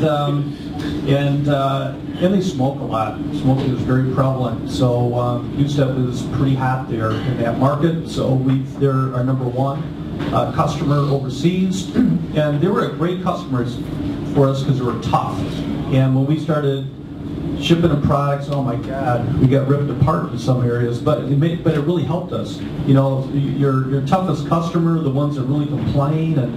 they smoke a lot. Smoking is very prevalent. So NuStep is pretty hot there in that market. So they're our #1 customer overseas, and they were great customers for us because they were tough. And when we started shipping them products, oh my God, we got ripped apart in some areas, but it really helped us. You know, your toughest customer, the ones that really complain, and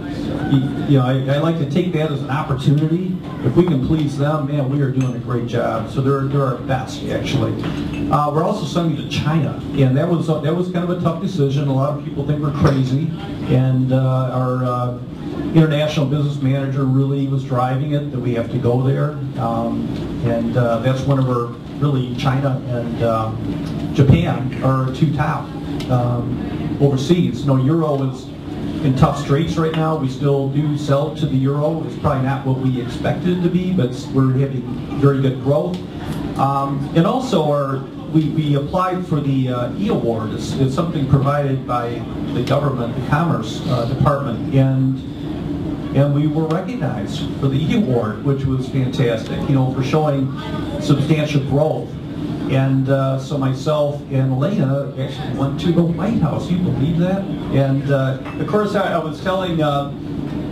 you know, I like to take that as an opportunity. If we can please them, man, we are doing a great job. So they're our best, actually. We're also sending to China, and that was kind of a tough decision. A lot of people think we're crazy, and our international business manager really was driving it, that we have to go there. And that's one of our, really, China and Japan are our 2 top overseas. You know, Euro is in tough straits right now. We still do sell to the Euro. It's probably not what we expected it to be, but we're having very good growth. And also we applied for the E Award. It's something provided by the government, the Commerce Department, and we were recognized for the E Award, which was fantastic, you know, for showing substantial growth. And so myself and Elena actually went to the White House. You believe that? And of course, I was talking to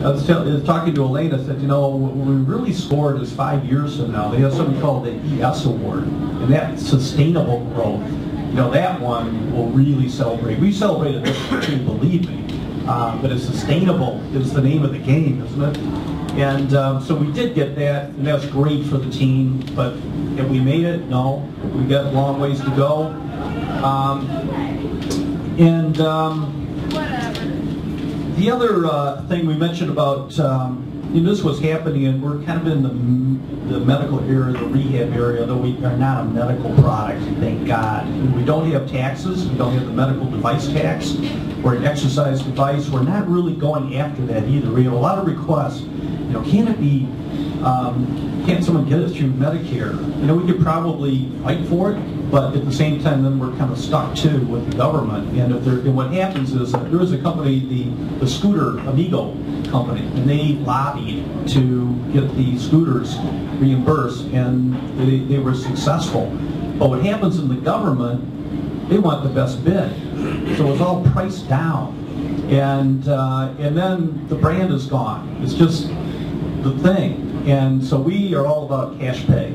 Elena. Said, you know, what we really scored is 5 years from now. They have something called the ES Award, and that's sustainable growth. You know, that one will really celebrate. We celebrated this one too, believe me. But it's sustainable is the name of the game, isn't it? And so we did get that, and that's great for the team. But have we made it? No. We got a long ways to go. The other thing we mentioned about, this was happening, and we're kind of in the medical area, the rehab area, though we are not a medical product, thank God. And we don't have taxes. We don't have the medical device tax. We're an exercise device. We're not really going after that either. We have a lot of requests. You know, can't someone get it through Medicare? You know, we could probably fight for it, but at the same time, then we're kind of stuck too with the government. And what happens is there was a company, the scooter Amigo company, and they lobbied to get the scooters reimbursed, and they were successful. But what happens in the government, they want the best bid, so it's all priced down, and then the brand is gone. It's just the thing. And so we are all about cash pay.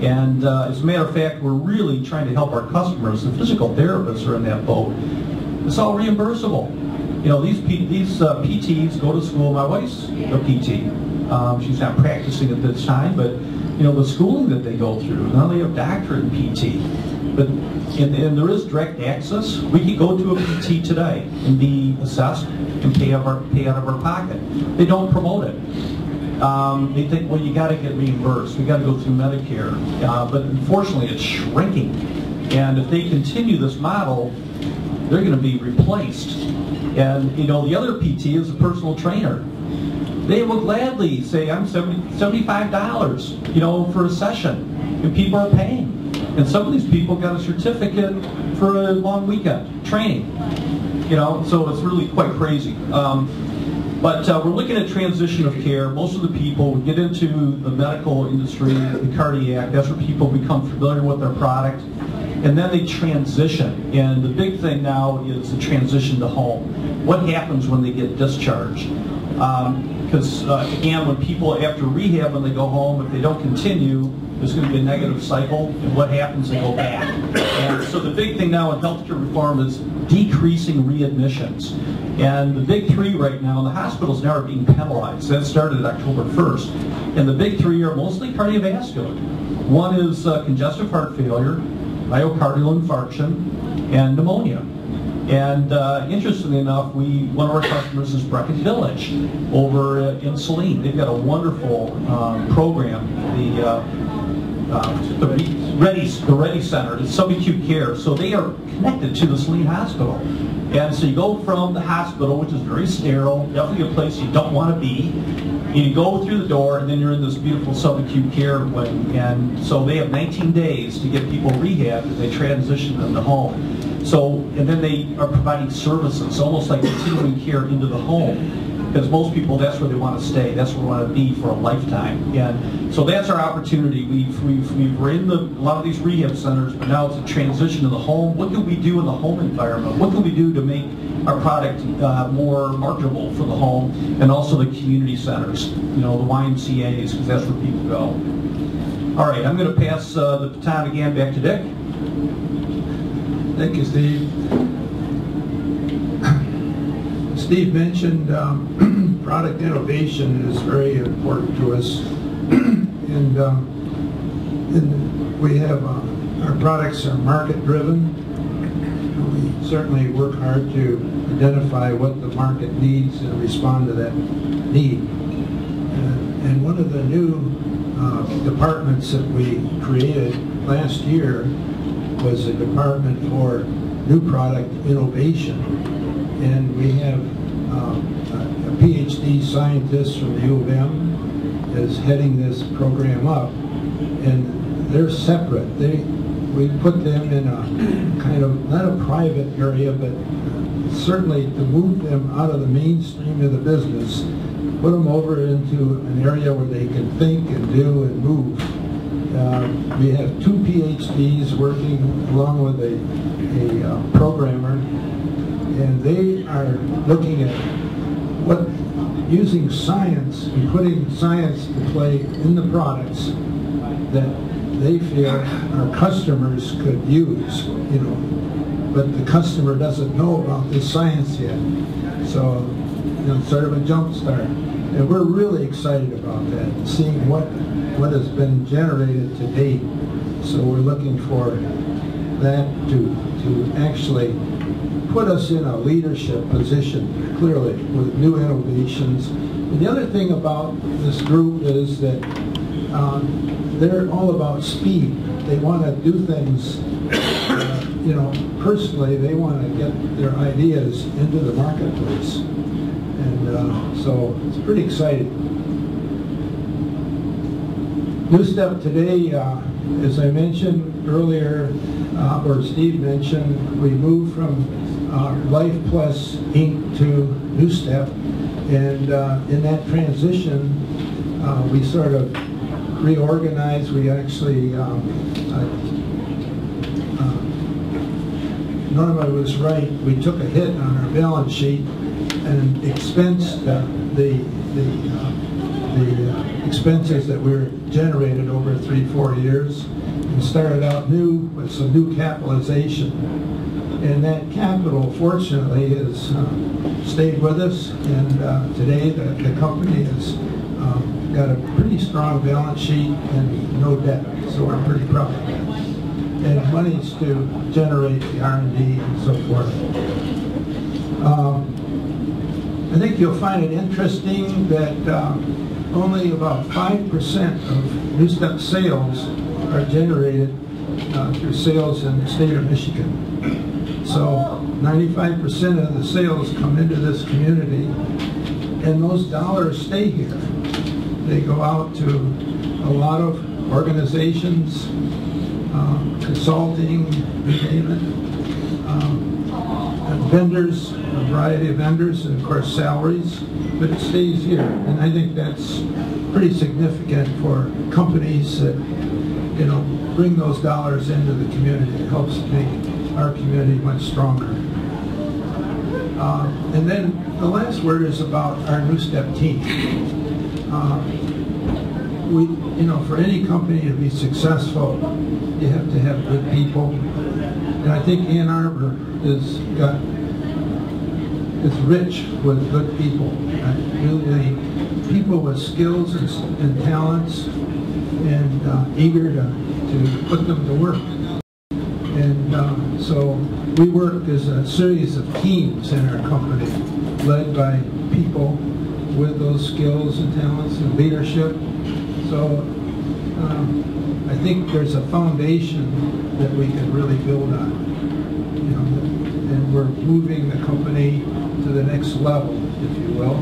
And as a matter of fact, we're really trying to help our customers. The physical therapists are in that boat. It's all reimbursable. You know, these PTs go to school. My wife's a PT. She's not practicing at this time, but you know, the schooling that they go through. Now they have doctorate in PT. But and there is direct access. We could go to a PT today and be assessed and pay out of our pocket. They don't promote it. They think, well, you got to get reimbursed. We got to go through Medicare. But unfortunately, it's shrinking. And if they continue this model, they're going to be replaced. And you know, the other PT is a personal trainer. They will gladly say, I'm $75, you know, for a session, and people are paying. And some of these people got a certificate for a long weekend training. You know, so it's really quite crazy. But we're looking at transition of care. Most of the people would get into the medical industry, the cardiac, that's where people become familiar with their product, and then they transition. And the big thing now is the transition to home. What happens when they get discharged? Because again, when people after rehab, when they go home, if they don't continue, there's going to be a negative cycle, and what happens, they go back. And so the big thing now in healthcare reform is decreasing readmissions. And the big three right now, the hospitals now are being penalized. That started October 1st. And the big three are mostly cardiovascular. One is congestive heart failure, myocardial infarction, and pneumonia. And interestingly enough, one of our customers is Brecken Village over in Saline. They've got a wonderful program, the Ready Center, it's subacute care. So they are connected to the Saline Hospital. And so you go from the hospital, which is very sterile, definitely a place you don't want to be. You go through the door, and then you're in this beautiful subacute care. And so they have 19 days to get people rehabbed, and they transition them to home. So, and then they are providing services, almost like continuing care into the home. Because most people, that's where they want to stay. That's where they want to be for a lifetime. And so that's our opportunity. We're in a lot of these rehab centers, but now it's a transition to the home. What can we do in the home environment? What can we do to make our product more marketable for the home, and also the community centers, the YMCAs, because that's where people go. All right, I'm going to pass the baton again back to Dick. Thank you, Steve. Steve mentioned product innovation is very important to us, and we have our products are market driven. We certainly work hard to identify what the market needs and respond to that need. And one of the new departments that we created last year was a department for new product innovation. And we have a PhD scientist from the U of M is heading this program up, and they're separate. We put them in a kind of, not a private area, but certainly to move them out of the mainstream of the business, put them over into an area where they can think and do and move. We have 2 PhDs working along with a programmer, and they are looking at using science and putting science to play in the products that they feel our customers could use, but the customer doesn't know about this science yet. So, sort of a jump start. And we're really excited about that, seeing what has been generated to date. So we're looking for that to actually put us in a leadership position, clearly, with new innovations. And the other thing about this group is that they're all about speed. They want to do things, personally, they want to get their ideas into the marketplace. And so it's pretty exciting. NuStep today, as I mentioned earlier, or Steve mentioned, we moved from Life Plus Inc. to NuStep, and in that transition, we sort of reorganized. We actually, Norma was right, we took a hit on our balance sheet and expensed the expenses that were generated over 3-4 years, and started out new with some new capitalization. And that capital, fortunately, has stayed with us, and today the company has got a pretty strong balance sheet and no debt, so we're pretty proud of that. And monies to generate the R&D and so forth. I think you'll find it interesting that only about 5% of NuStep sales are generated through sales in the state of Michigan. So 95% of the sales come into this community, and those dollars stay here. They go out to a lot of organizations, consulting, you name it. And vendors, a variety of vendors, and of course salaries, but it stays here. And I think that's pretty significant for companies that, you know, bring those dollars into the community. It helps make our community much stronger. And then the last word is about our NuStep team. You know, for any company to be successful, you have to have good people. And I think Ann Arbor is rich with good people. Really, people with skills and talents, and eager to put them to work. And so we work as a series of teams in our company, led by people with those skills and talents and leadership. So I think there's a foundation that we can really build on. You know, and we're moving the company to the next level, if you will.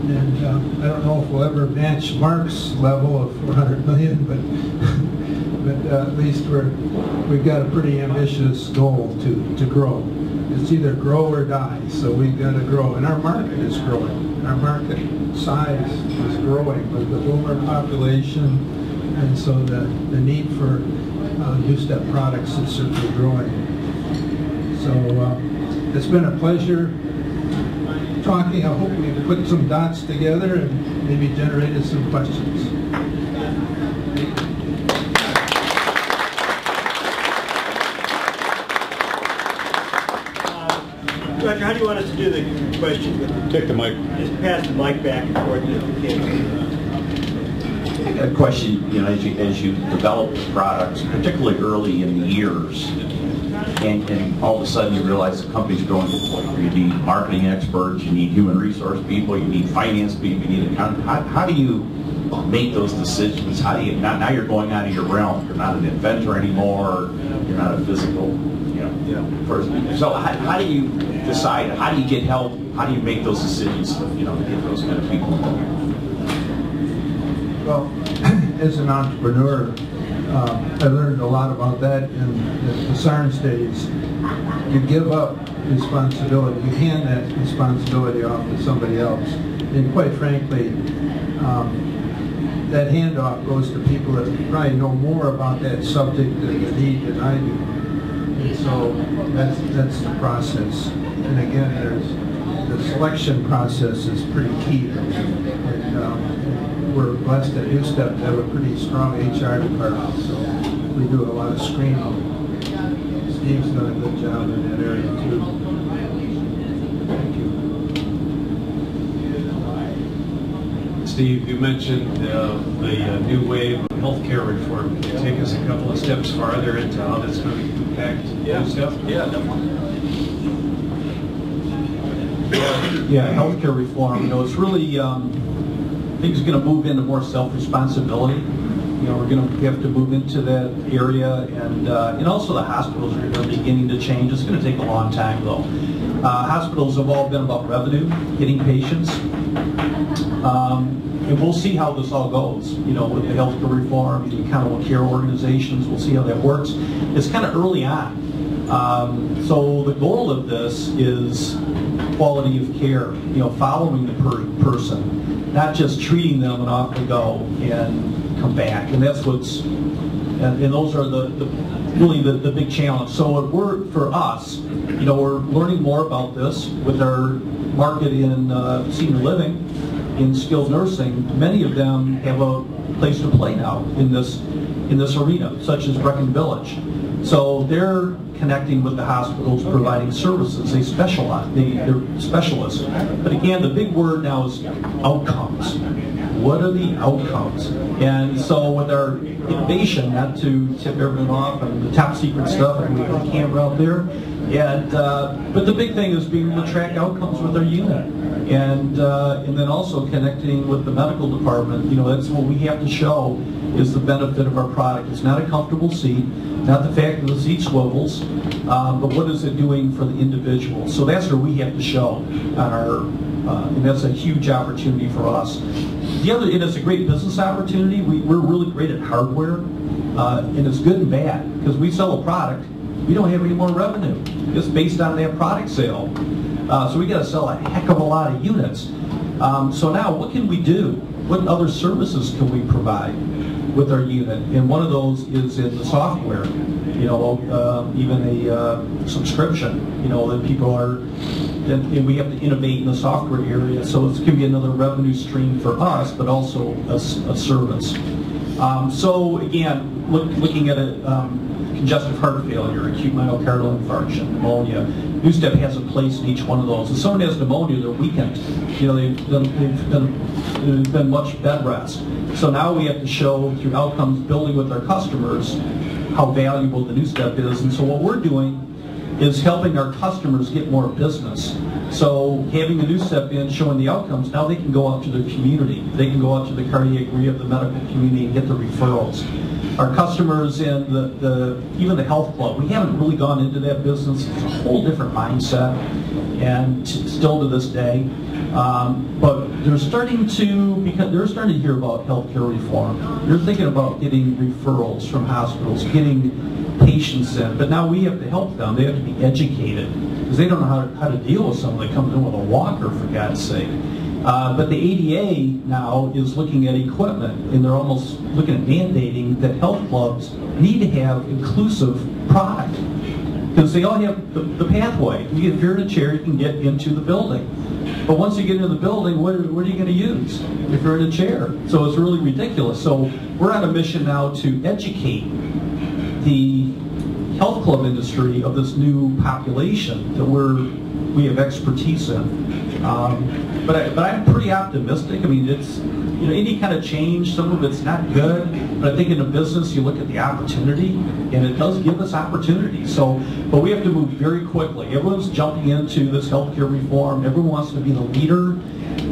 And I don't know if we'll ever match Mark's level of 400 million, but at least we've got a pretty ambitious goal to grow. It's either grow or die, so we've got to grow. And our market is growing. Our market size is growing with the boomer population, and so the need for NuStep products is certainly growing. So it's been a pleasure talking. I hope we've put some dots together and maybe generated some questions. Roger, how do you want us to do the questions? Take the mic. Just pass the mic back and forth if you can. A question, you know, as you develop the products, particularly early in the years, and all of a sudden you realize the company's growing, you need marketing experts, you need human resource people, you need finance people, you need accounting. How do you make those decisions? How do you, now you're going out of your realm, you're not an inventor anymore, you're not a physical, person. So how do you decide, how do you get help, how do you make those decisions, you know, to get those kind of people involved? Well, as an entrepreneur, I learned a lot about that in the Sarns days. You give up responsibility, you hand that responsibility off to somebody else. And quite frankly, that handoff goes to people that probably know more about that subject and the need than I do. And so that's the process. And again, the selection process is pretty key. And we're blessed at NuStep to have a pretty strong HR department, so we do a lot of screening. Steve's done a good job in that area too. Thank you. Steve, you mentioned the new wave of healthcare reform. Can you take us a couple of steps farther into how that's going to impact NuStep? Yeah, definitely. Yeah, healthcare reform, you know, it's really, I think it's going to move into more self-responsibility. You know, we're going to have to move into that area, and also the hospitals are beginning to change. It's going to take a long time, though. Hospitals have all been about revenue, getting patients, and we'll see how this all goes. You know, with the healthcare reform, the accountable care organizations, we'll see how that works. It's kind of early on. So the goal of this is quality of care. You know, following the person. Not just treating them and off they go and come back, and that's what's, and those are really the big challenge. So for us, you know, we're learning more about this with our market in senior living, in skilled nursing. Many of them have a place to play now in this arena, such as Brecken Village. So they're connecting with the hospitals, providing services. They specialize. They're specialists. But again, the big word now is outcomes. What are the outcomes? And so with our innovation, not to tip everyone off and the top secret stuff, and we have a camera out there. And but the big thing is being able to track outcomes with our unit, and then also connecting with the medical department. You know, that's what we have to show is the benefit of our product. It's not a comfortable seat, not the fact that the seat swivels, but what is it doing for the individual? So that's where we have to show on our, and that's a huge opportunity for us. The other, it is a great business opportunity. We're really great at hardware, and it's good and bad because we sell a product, we don't have any more revenue. It's based on that product sale. So we got to sell a heck of a lot of units. So now what can we do? What other services can we provide with our unit? And one of those is in the software, you know, even a subscription, you know, that people are, and we have to innovate in the software area. So it's going to be another revenue stream for us, but also a service. So again, looking at congestive heart failure, acute myocardial infarction, pneumonia, NuStep has a place in each one of those. If someone has pneumonia, they're weakened. You know, they've been much bed rest. So now we have to show through outcomes building with our customers how valuable the NuStep is. And so what we're doing is helping our customers get more business. So having the NuStep in, showing the outcomes, now they can go out to their community. They can go out to the cardiac rehab, the medical community, and get the referrals. Our customers in even the health club, we haven't really gone into that business. It's a whole different mindset, and still to this day. But they're starting to hear about healthcare reform. They're thinking about getting referrals from hospitals, getting patients in. But now we have to help them. They have to be educated because they don't know how to deal with someone that comes in with a walker, for God's sake. But the ADA now is looking at equipment, and they're almost looking at mandating that health clubs need to have inclusive product because they all have the pathway. If you're in a chair, you can get into the building. But once you get into the building, what are you going to use if you're in a chair? So it's really ridiculous. So we're on a mission now to educate the health club industry of this new population that we have expertise in. But I'm pretty optimistic. I mean, it's, you know, any kind of change, some of it's not good, but I think in a business you look at the opportunity, and it does give us opportunity. So, but we have to move very quickly. Everyone's jumping into this healthcare reform. Everyone wants to be the leader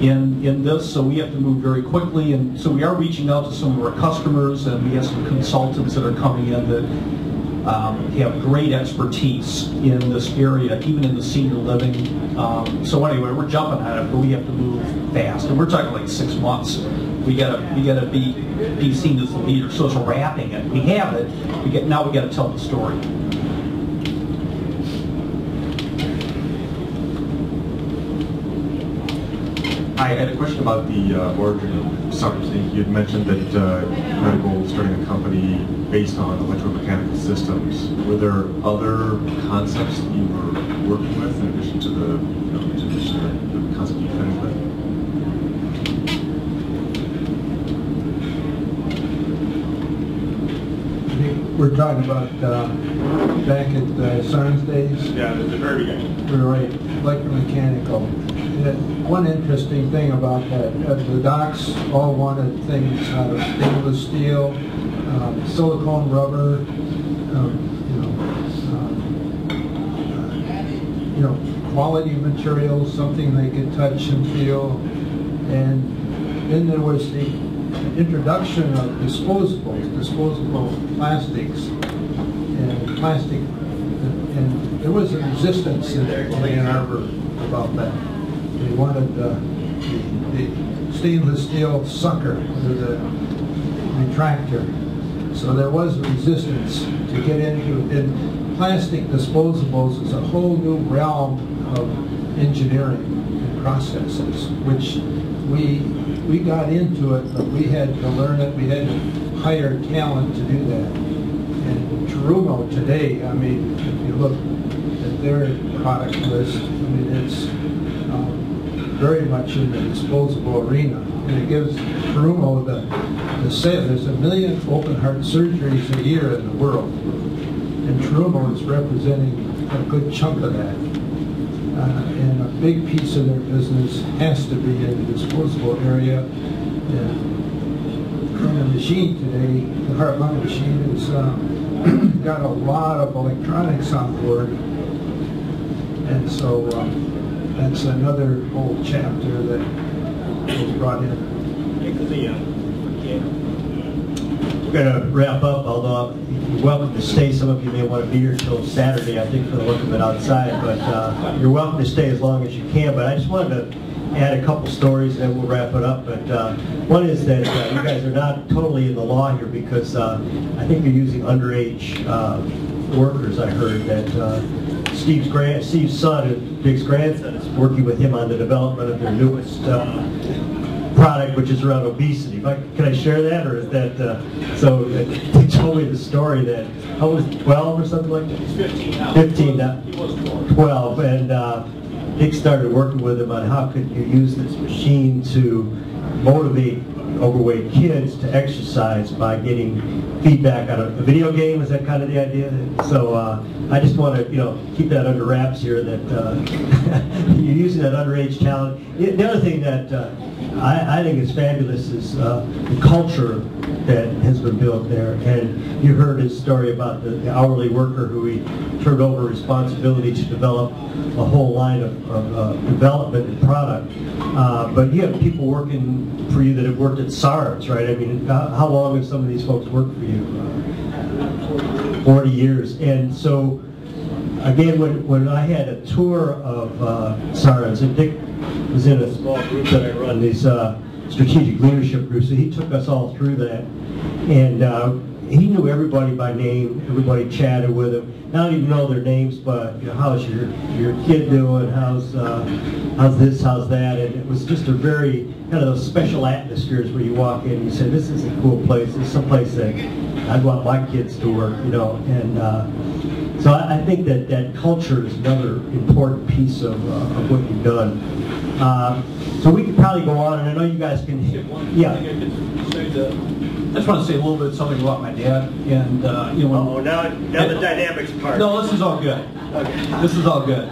in this, so we have to move very quickly. And so we are reaching out to some of our customers, and we have some consultants that are coming in that have great expertise in this area, even in the senior living. So anyway, we're jumping at it, but we have to move fast, and we're talking like 6 months. We gotta be seen as the leader. So it's wrapping it. We have it. Now we got to tell the story. I had a question about the origin of Sarns. You had mentioned that medical was starting a company based on electromechanical systems. Were there other concepts that you were working with in addition to the concept you finished with? I think we're talking about back at the Sarns days. Yeah, the very beginning. We're right, electromechanical. One interesting thing about that, the docs all wanted things out of stainless steel, silicone rubber, quality materials, something they could touch and feel. And then there was the introduction of disposable plastics and plastic, and there was a resistance in Ann Arbor about that. They wanted the stainless steel sucker, or the retractor. So there was resistance to get into it. And plastic disposables is a whole new realm of engineering and processes, which we got into it, but we had to learn it. We had to hire talent to do that. And Terumo today, I mean, if you look at their product list, I mean, it's very much in the disposable arena, and it gives Terumo the sale. There's 1 million open heart surgeries a year in the world, and Terumo is representing a good chunk of that. And a big piece of their business has to be in the disposable area. And the machine today, the heart-lung machine, has got a lot of electronics on board, and so that's another whole chapter that was brought in. We're going to wrap up, although you're welcome to stay. Some of you may want to be here till Saturday, I think, for the look of it outside, but you're welcome to stay as long as you can. But I just wanted to add a couple stories, and then we'll wrap it up. But one is that you guys are not totally in the law here, because I think you're using underage workers. I heard that Steve's son, Dick's grandson, is working with him on the development of their newest product, which is around obesity. Can I share that, or is that so? He told me the story that I was 12 or something like that. He's 15 now. 15 now. He was 12, and Dick started working with him on how could you use this machine to motivate overweight kids to exercise by getting feedback on a video game. Is that kind of the idea? So I just want to keep that under wraps here, that you're using that underage talent. The other thing that I think is fabulous is the culture that has been built there. And you heard his story about the hourly worker who he turned over responsibility to develop a whole line of development and product. But you have people working for you that have worked at Sarns, right? I mean, how long have some of these folks worked for you? 40 years. And so, again, when I had a tour of Sarns, and Dick was in a small group that I run, these strategic leadership groups, so he took us all through that. And he knew everybody by name, everybody chatted with him. I don't even know their names, but how's your kid doing? How's this? How's that? And it was just a very kind of those special atmospheres where you walk in and you say, "This is a cool place. This is some place that I'd want my kids to work," And so I think that culture is another important piece of what you've done. So we could probably go on, and I know you guys can. Yeah. I just want to say a little bit something about my dad, and now the dynamics part. No, this is all good. Okay. This is all good.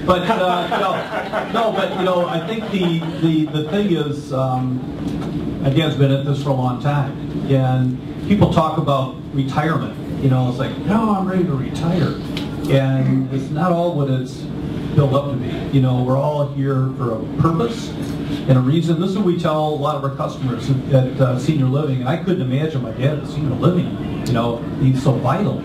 But I think the thing is, my dad's been at this for a long time, and people talk about retirement. It's like, no, I'm ready to retire, and it's not all what it's built up to be. We're all here for a purpose and a reason. This is what we tell a lot of our customers at Senior Living, and I couldn't imagine my dad at Senior Living. He's so vital.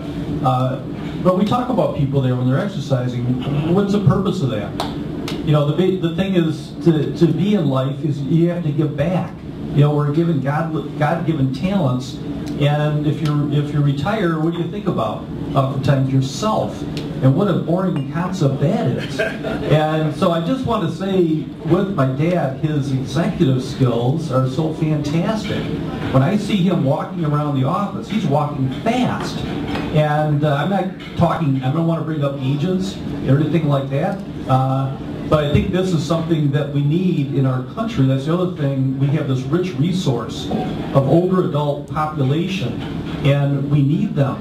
But we talk about people there when they're exercising. What's the purpose of that? The thing is to be in life is you have to give back. We're given God-given talents, and if you retire, what do you think about? Oftentimes yourself, and what a boring concept that is. And so I just want to say, with my dad, his executive skills are so fantastic. When I see him walking around the office, he's walking fast. And I'm not talking, I don't want to bring up ages or anything like that. But I think this is something that we need in our country. That's the other thing. We have this rich resource of older adult population, and we need them.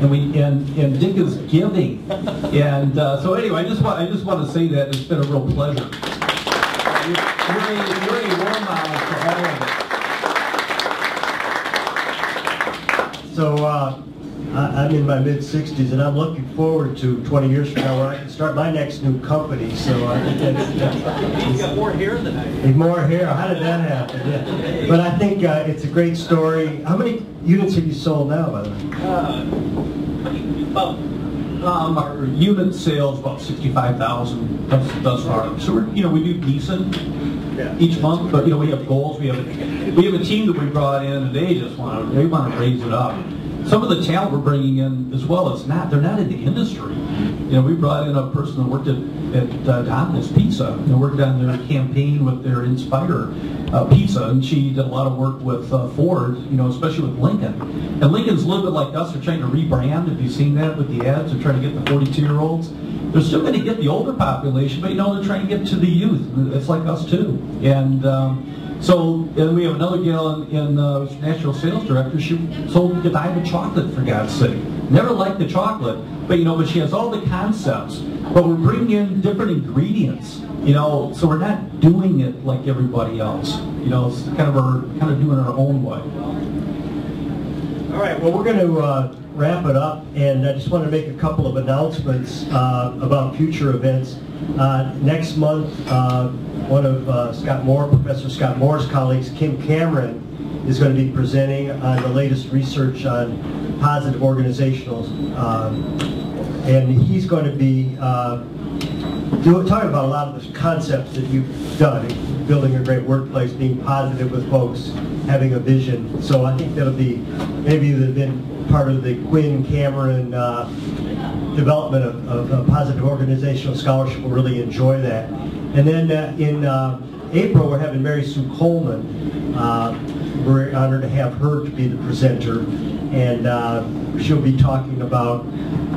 And Dick is giving. And so anyway, I just want to say that it's been a real pleasure. You're a role model for all of it. So I'm in my mid-60s, and I'm looking forward to 20 years from now where I can start my next new company. So I think that's He's got more hair than I do. more hair. How did that happen? Yeah. But I think it's a great story. How many units have you sold now, by the way? Our unit sales about 65,000 thus far. So we do decent each month, but we have goals. We have a team that we brought in, and they want to raise it up. Some of the talent we're bringing in as well, they're not in the industry. We brought in a person that worked at Domino's Pizza, and worked on their campaign with their Inspire Pizza, and she did a lot of work with Ford, especially with Lincoln. And Lincoln's a little bit like us. They're trying to rebrand. Have you seen that with the ads? They're trying to get the 42-year-olds. They're still going to get the older population, but they're trying to get to the youth. It's like us too. And and we have another gal in national sales director. She sold Godiva chocolate, for God's sake. Never liked the chocolate, but she has all the concepts. But we're bringing in different ingredients, so we're not doing it like everybody else. It's kind of doing it our own way. All right. Well, we're going to wrap it up, and I just want to make a couple of announcements about future events. Next month, one of Professor Scott Moore's colleagues, Kim Cameron, is going to be presenting on the latest research on positive organizational, and he's going to be talking about a lot of the concepts that you've done, building a great workplace, being positive with folks, having a vision. So I think that'll be, maybe you've been part of the Quinn Cameron development of a positive organizational scholarship will really enjoy that. And then in April, we're having Mary Sue Coleman. We're honored to have her to be the presenter, and she'll be talking about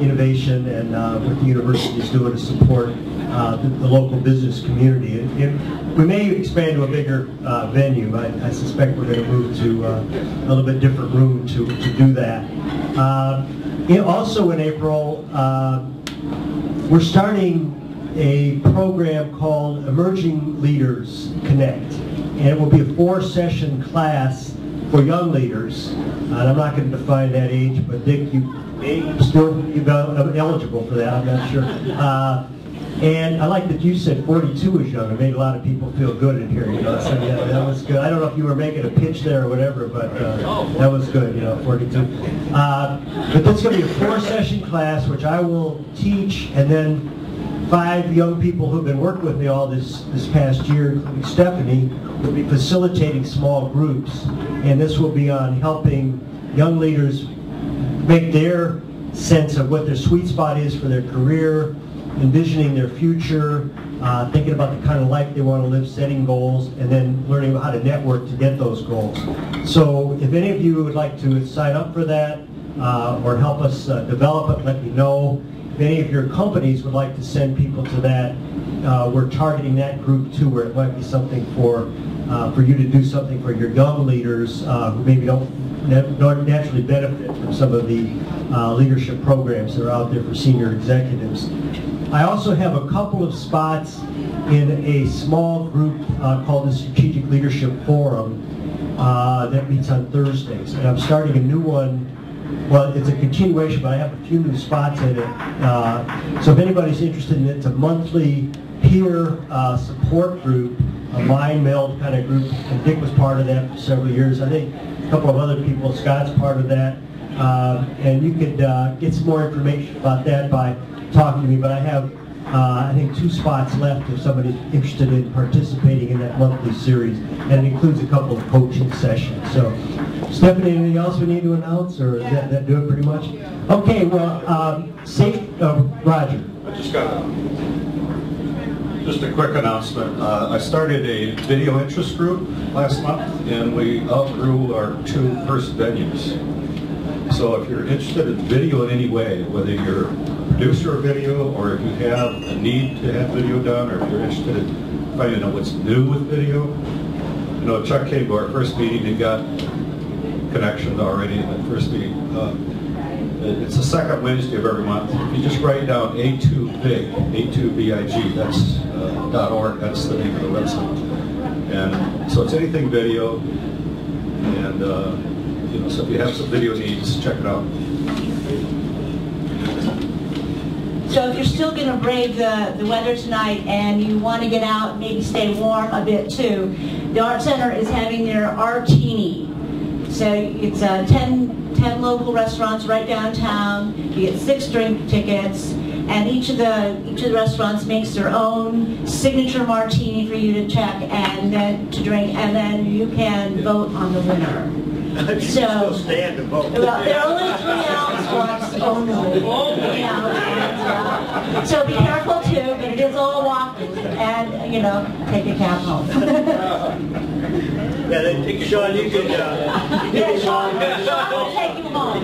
innovation and what the university is doing to support the local business community. We may expand to a bigger venue. I suspect we're going to move to a little bit different room to do that. Also in April, we're starting a program called Emerging Leaders Connect. And it will be a 4-session class for young leaders. And I'm not going to define that age, but Dick, you're eligible for that, I'm not sure. And I like that you said 42 is young. It made a lot of people feel good in here, you know. So yeah, that was good. I don't know if you were making a pitch there or whatever, but that was good, you know, 42. But that's going to be a 4-session class, which I will teach, and then 5 young people who've been working with me all this past year, including Stephanie, will be facilitating small groups. And this will be on helping young leaders make their sense of what their sweet spot is for their career, envisioning their future, thinking about the kind of life they want to live, setting goals, and then learning how to network to get those goals. So if any of you would like to sign up for that or help us develop it, let me know. If any of your companies would like to send people to that, we're targeting that group too, where it might be something for you to do something for your young leaders who maybe don't naturally benefit from some of the leadership programs that are out there for senior executives. I also have a couple of spots in a small group called the Strategic Leadership Forum that meets on Thursdays. And I'm starting a new one. Well, it's a continuation, but I have a few new spots in it. So if anybody's interested in it, it's a monthly peer support group, a mind meld kind of group. And Dick was part of that for several years. I think a couple of other people, Scott's part of that. And you could get some more information about that by talking to me. But I have, I think, 2 spots left if somebody's interested in participating in that monthly series. And it includes a couple of coaching sessions. So, Stephanie, anything else we need to announce, or does that do it pretty much? Okay, well, Roger. I just got just a quick announcement. I started a video interest group last month, and we outgrew our 2 first venues. So if you're interested in video in any way, whether you're a producer of video, or if you have a need to have video done, or if you're interested in finding out what's new with video, you know, Chuck came to our first meeting and got connections already in the first meeting. It's the 2nd Wednesday of every month. If you just write down A2VIG, A2VIG, that's .org, that's the name of the website. And so it's anything video, and you know, so if you have some video needs, check it out. So if you're still going to brave the weather tonight and you want to get out and maybe stay warm a bit too, the Art Center is having their Artini. So it's 10 local restaurants right downtown. You get 6 drink tickets, and each of the restaurants makes their own signature martini for you to check and then to drink, and then you can vote on the winner. You still stand to vote. Well, they're only 3-ounce ones only. So be careful too, but it is all walking, and you know, take a cab home. Yeah, then Sean, you could Sean will take you home.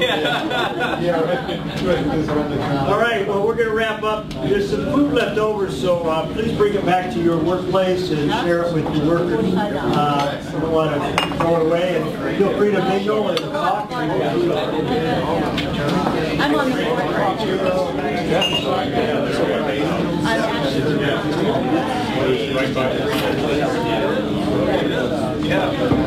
All right, well, we're going to wrap up. There's some food left over, so please bring it back to your workplace and share it with your workers. You don't want to throw it away, and feel free to mingle and talk. I'm on the board. Yeah.